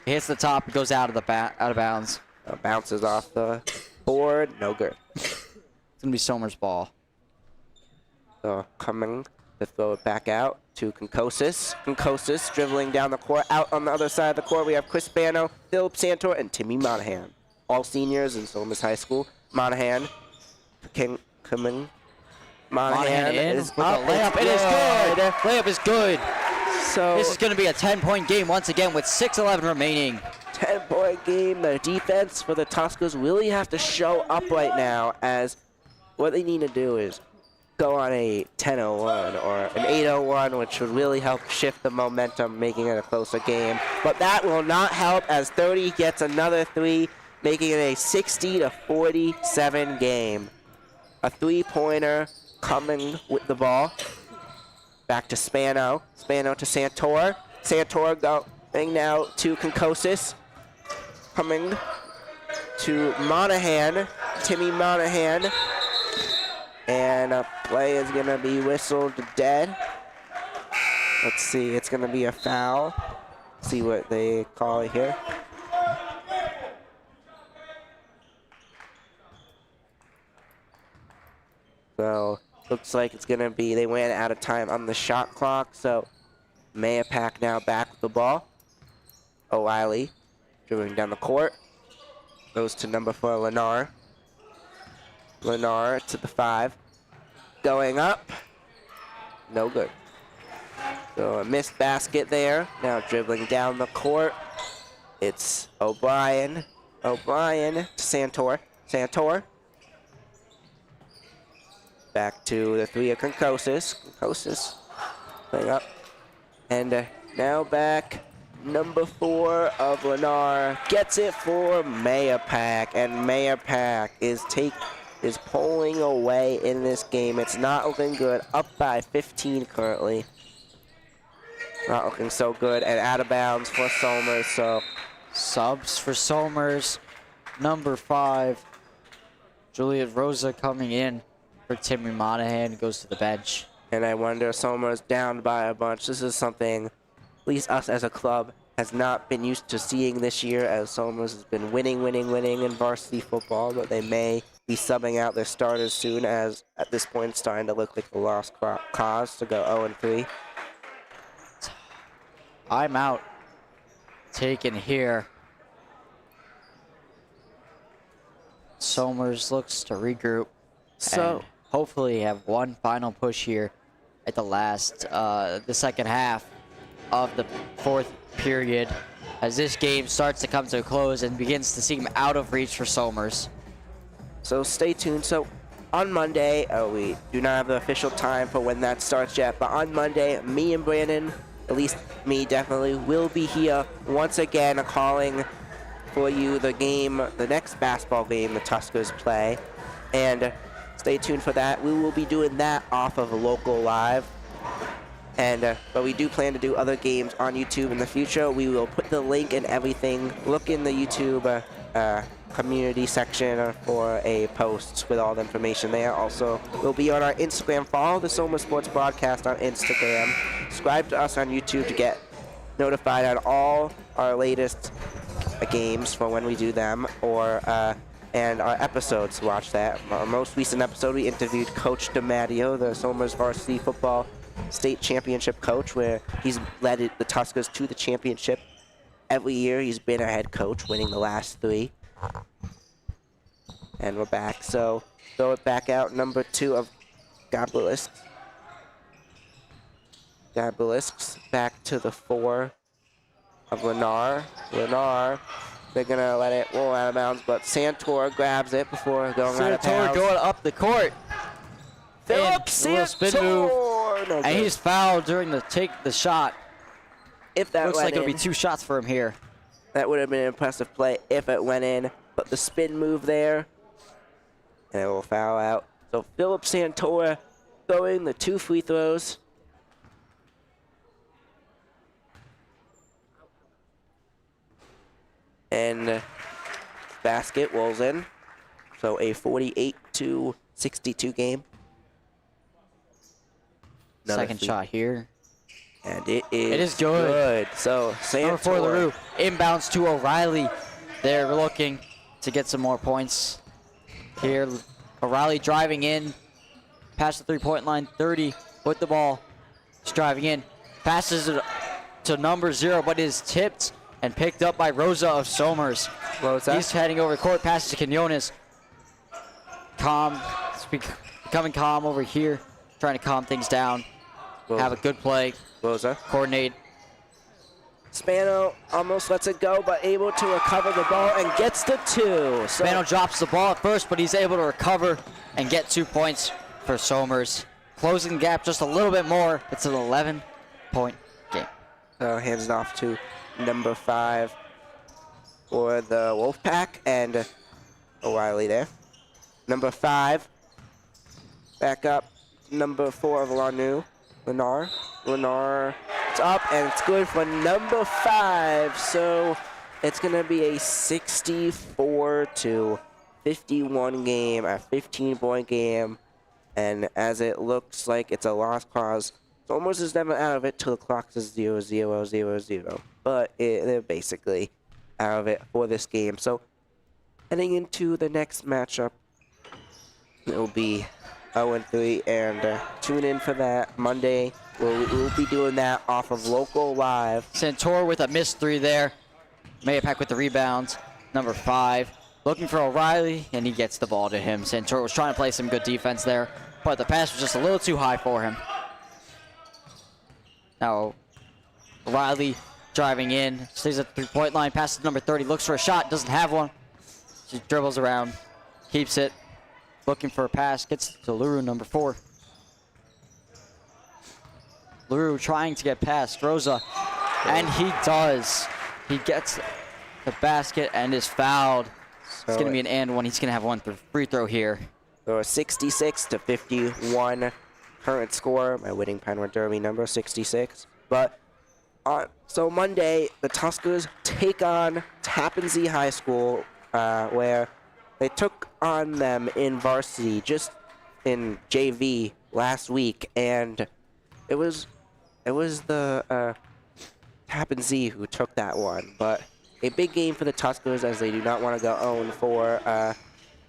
He hits the top, goes out of bounds. Bounces off the board, no good. It's going to be Somers' ball. So coming to throw it back out to Concosis. Concosis dribbling down the court. Out on the other side of the court, we have Chris Spano, Philip Santor, and Timmy Monahan. All seniors in Somers High School. Monahan, coming. Monahan is up. Layup. It is good. Layup is good. So this is going to be a 10-point game once again with 6:11 remaining. 10-point game. The defense for the Tuskers really have to show up right now, as what they need to do is go on a 10-0-1 or an 8-0-1, which would really help shift the momentum, making it a closer game. But that will not help, as 30 gets another 3, making it a 60-47 game. A 3-pointer coming with the ball. Back to Spano. Spano to Santor. Santor going now to Concosis. Coming to Monahan. Timmy Monahan. And a play is going to be whistled dead. Let's see. It's going to be a foul. See what they call it here. So, looks like it's going to be, they ran out of time on the shot clock. So, Mahopac now back with the ball. O'Reilly dribbling down the court. Goes to number 4, Lennar. Lennar to the 5. Going up. No good. So a missed basket there. Now dribbling down the court. It's O'Brien. O'Brien to Santor. Santor. Back to the 3 of Concosis. Concosis playing up. And now back. Number 4 of Lennar gets it for Mahopac. And Mahopac is pulling away in this game. It's not looking good. Up by 15 currently. Not looking so good. And out of bounds for Somers. So subs for Somers. Number 5, Juliet Rosa coming in for Timmy Monahan. Goes to the bench. And I wonder, Somers down by a bunch. This is something, at least us as a club, has not been used to seeing this year, as Somers has been winning in varsity football, but they may be subbing out their starters soon, as at this point it's starting to look like the lost cause to go 0-3. I'm out. Taken here. Somers looks to regroup. So hopefully have one final push here at the second half of the fourth period, as this game starts to come to a close and begins to seem out of reach for Somers. So stay tuned. So on Monday, we do not have the official time for when that starts yet, but on Monday, me and Brandon, at least me definitely, will be here once again calling for you the next basketball game the Tuskers play. And stay tuned for that. We will be doing that off of Local Live. And but we do plan to do other games on YouTube in the future. We will put the link and everything. Look in the YouTube community section for a post with all the information there. Also, we'll be on our Instagram. Follow the Soma Sports Broadcast on Instagram. Subscribe to us on YouTube to get notified on all our latest games for when we do them, and our episodes. Watch that. Our most recent episode, we interviewed Coach DiMatteo, the Somers Varsity Football State Championship coach, where he's led the Tuskers to the championship every year. He's been a head coach, winning the last 3. And we're back. So throw it back out. Number 2 of Gabelisks. Gabelisks back to the 4 of Lennar. They're going to let it roll out of bounds, but Santor grabs it before going out of bounds. Santor going up the court. Philip Santor! No, and he's fouled during the shot. If that looks went like it'll in, be 2 shots for him here. that would have been an impressive play if it went in. But the spin move there, and it will foul out. So Philip Santor throwing the 2 free throws. And basket rolls in. So a 48-62 game. Second shot here. And it is good. So Santor. Number 4, LaRue. Inbounds to O'Reilly. They're looking to get some more points here. O'Reilly driving in. Past the 3-point line. 30 with the ball. He's driving in. Passes it to number 0, but is tipped and picked up by Rosa of Somers. He's heading over the court. Passes to Quinones. Becoming calm over here. Trying to calm things down. Have a good play. Rosa. Coordinate. Spano almost lets it go, but able to recover the ball and gets the 2. So Spano drops the ball at first, but he's able to recover and get 2 points for Somers. Closing the gap just a little bit more. It's an 11-point game. hands it off to number 5 for the Wolfpack, and O'Reilly there. Number 5, back up, number 4 of Lennar. It's up, and it's good for number 5. So it's going to be a 64-51 game, a 15-point game. And as it looks like it's a lost cause, it's almost as never out of it till the clock says 0-0-0-0. But they're basically out of it for this game. So heading into the next matchup, it'll be 0-3, and tune in for that Monday. We'll be doing that off of Local Live. Santor with a missed 3 there. Mahopac with the rebound. Number 5 looking for O'Reilly, and he gets the ball to him. Santor was trying to play some good defense there, but the pass was just a little too high for him. Now O'Reilly driving in, stays at the 3-point line, passes to number 30, looks for a shot, doesn't have one. She dribbles around, keeps it, looking for a pass, gets to LaRue, number 4. LaRue trying to get past Rosa, and he does. He gets the basket and is fouled. So it's going to be an and one. He's going to have one free throw here. So a 66-51 current score. My winning Penrith Derby number 66. But so Monday, the Tuskers take on Tappan Zee High School, where they took on them in varsity, just in JV last week, and it was the Tappan Zee who took that one. But a big game for the Tuskers, as they do not want to go 0-4.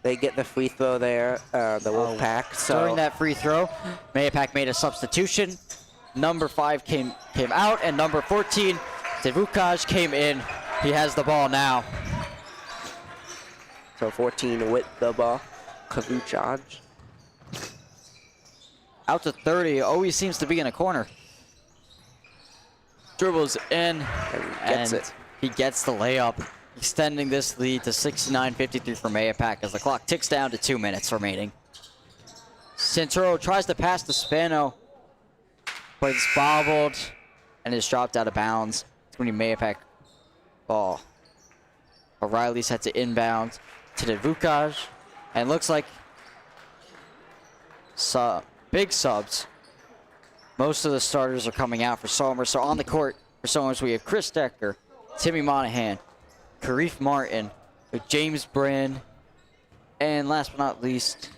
They get the free throw there, the Wolfpack. So during that free throw, Mahopac made a substitution. Number 5 came out, and number 14, Devukaj, came in. He has the ball now. So 14 with the ball, Kavuchaj. Out to 30. Always seems to be in a corner. Dribbles in. Gets and it. he gets the layup, extending this lead to 69-53 for Mahopac as the clock ticks down to 2 minutes remaining. Centuro tries to pass to Spano, but it's bobbled and is dropped out of bounds. It's going to be Mahopac ball. O'Reilly sets it inbound to the Vukaj, and looks like big subs. Most of the starters are coming out for Somers. So on the court for Somers, we have Chris Decker, Timmy Monahan, Karif Martin, with James Bryn, and last but not least,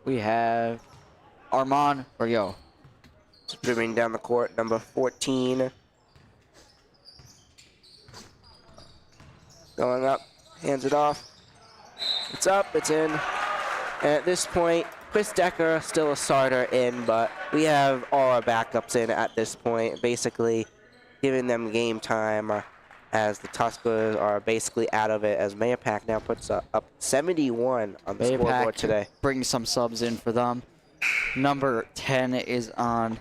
we have Armand Rio. Dribbling down the court, number 14. Going up, hands it off. It's up, it's in. And at this point, Chris Decker, still a starter in, but we have all our backups in at this point, basically giving them game time as the Tuskers are basically out of it, as Mahopac now puts up 71 on the scoreboard today. Bring some subs in for them. Number 10 is on,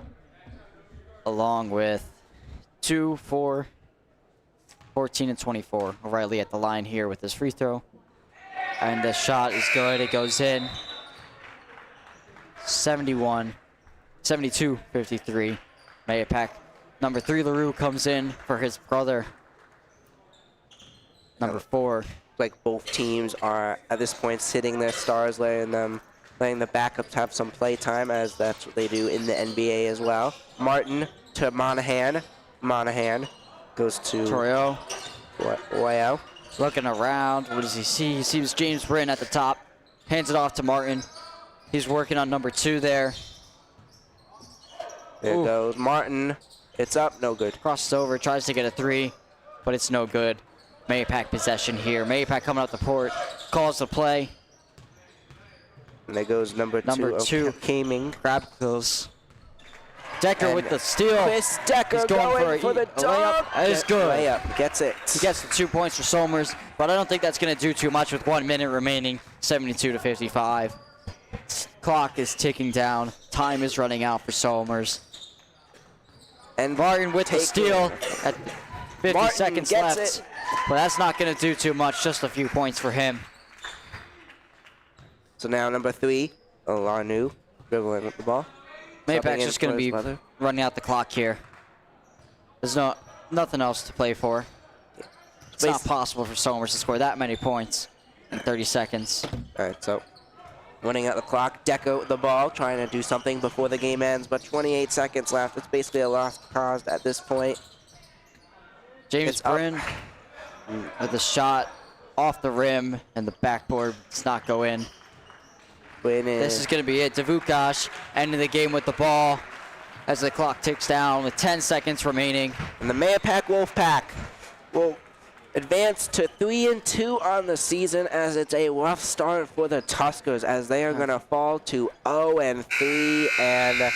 along with 2, 4, 14, and 24. O'Reilly at the line here with his free throw. And the shot is good. It goes in. 72-53. Mahopac. Number 3, LaRue, comes in for his brother. Number 4. Like both teams are at this point sitting their stars, letting the backups have some play time, as that's what they do in the NBA as well. Martin to Monahan. Monahan goes to Troyo. Wow. Looking around. What does he see? He sees James Bryn at the top. Hands it off to Martin. He's working on number 2 there. There goes Martin. It's up, no good. Crosses over, tries to get a 3, but it's no good. Mahopac possession here. Mahopac coming up the court, calls the play. And there goes number 2. Kaming. Grab close. Decker And with the steal. Chris Decker He's going for the a dunk. layup. That is good. Layup, gets it. He gets the 2 points for Somers, but I don't think that's going to do too much with 1 minute remaining. 72-55. Clock is ticking down. Time is running out for Somers. And Martin with the steal at 50 Martin seconds gets left. it. But that's not going to do too much, just a few points for him. So now number 3, Olanu, dribbling with the ball. Mahopac's just going to be running out the clock here. There's nothing else to play for. It's not possible for Somers to score that many points in 30 seconds. All right, so running out the clock, Deco with the ball, trying to do something before the game ends, but 28 seconds left. It's basically a lost cause at this point. James Bryn with a shot off the rim, and the backboard does not go in. This is going to be it. Davukash ending the game with the ball as the clock ticks down with 10 seconds remaining. And the Mahopac Wolfpack will advance to 3-2 on the season, as it's a rough start for the Tuskers, as they are going to fall to 0-3,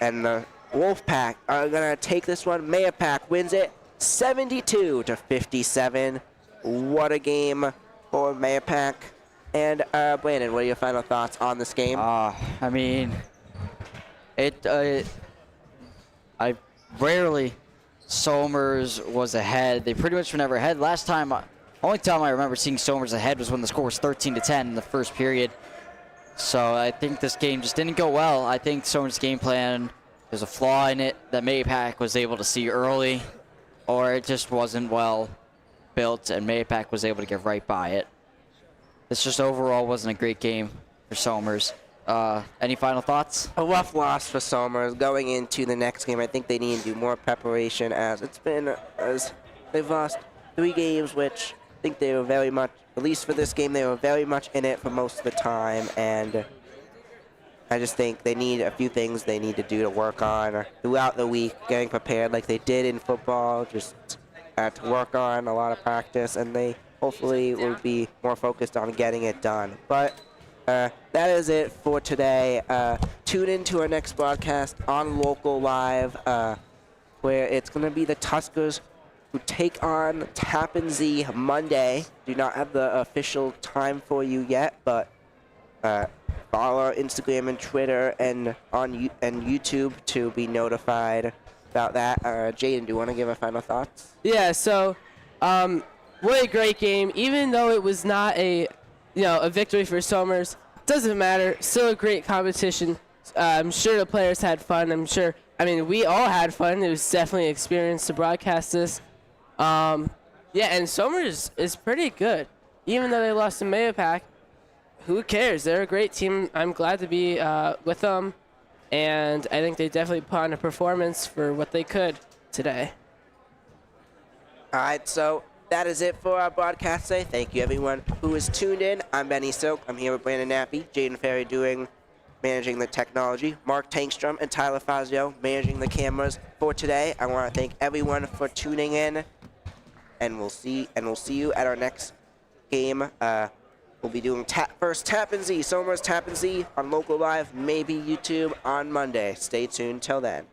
and the Wolfpack are going to take this one. Mahopac wins it 72-57. What a game for Mahopac. And Brandon, what are your final thoughts on this game? I mean, I rarely Somers was ahead. They pretty much were never ahead. Last time, only time I remember seeing Somers ahead was when the score was 13-10 in the first period. So I think this game just didn't go well. I think Somers' game plan, there's a flaw in it that Mahopac was able to see early, or it just wasn't well built, and Mahopac was able to get right by it. This just overall wasn't a great game for Somers. Any final thoughts? A rough loss for Somers. Going into the next game, I think they need to do more preparation, as they've lost 3 games, which I think they were very much, at least for this game, they were very much in it for most of the time, and I just think they need a few things they need to do to work on throughout the week, getting prepared like they did in football, just to work on a lot of practice, and they hopefully will be more focused on getting it done. But that is it for today. Tune in to our next broadcast on Local Live, where it's going to be the Tuskers who take on Tappan Zee Monday. Do not have the official time for you yet, but follow our Instagram and Twitter and and YouTube to be notified about that. Jayden, do you want to give a final thoughts? Yeah, so what a great game. Even though it was not a victory for Somers, doesn't matter. Still a great competition. I'm sure the players had fun. We all had fun. It was definitely an experience to broadcast this. And Somers is pretty good. Even though they lost to Mahopac, who cares? They're a great team. I'm glad to be with them. And I think they definitely put on a performance for what they could today. All right, so that is it for our broadcast today. Thank you, everyone who is tuned in. I'm Benny Silk. I'm here with Brandon Nappi, Jayden Ferry managing the technology, Mark Tankstrom and Tyler Fazio managing the cameras for today. I want to thank everyone for tuning in, and we'll see you at our next game. We'll be doing first Tappan Zee, Somers Tappan Zee on Local Live, maybe YouTube on Monday. Stay tuned till then.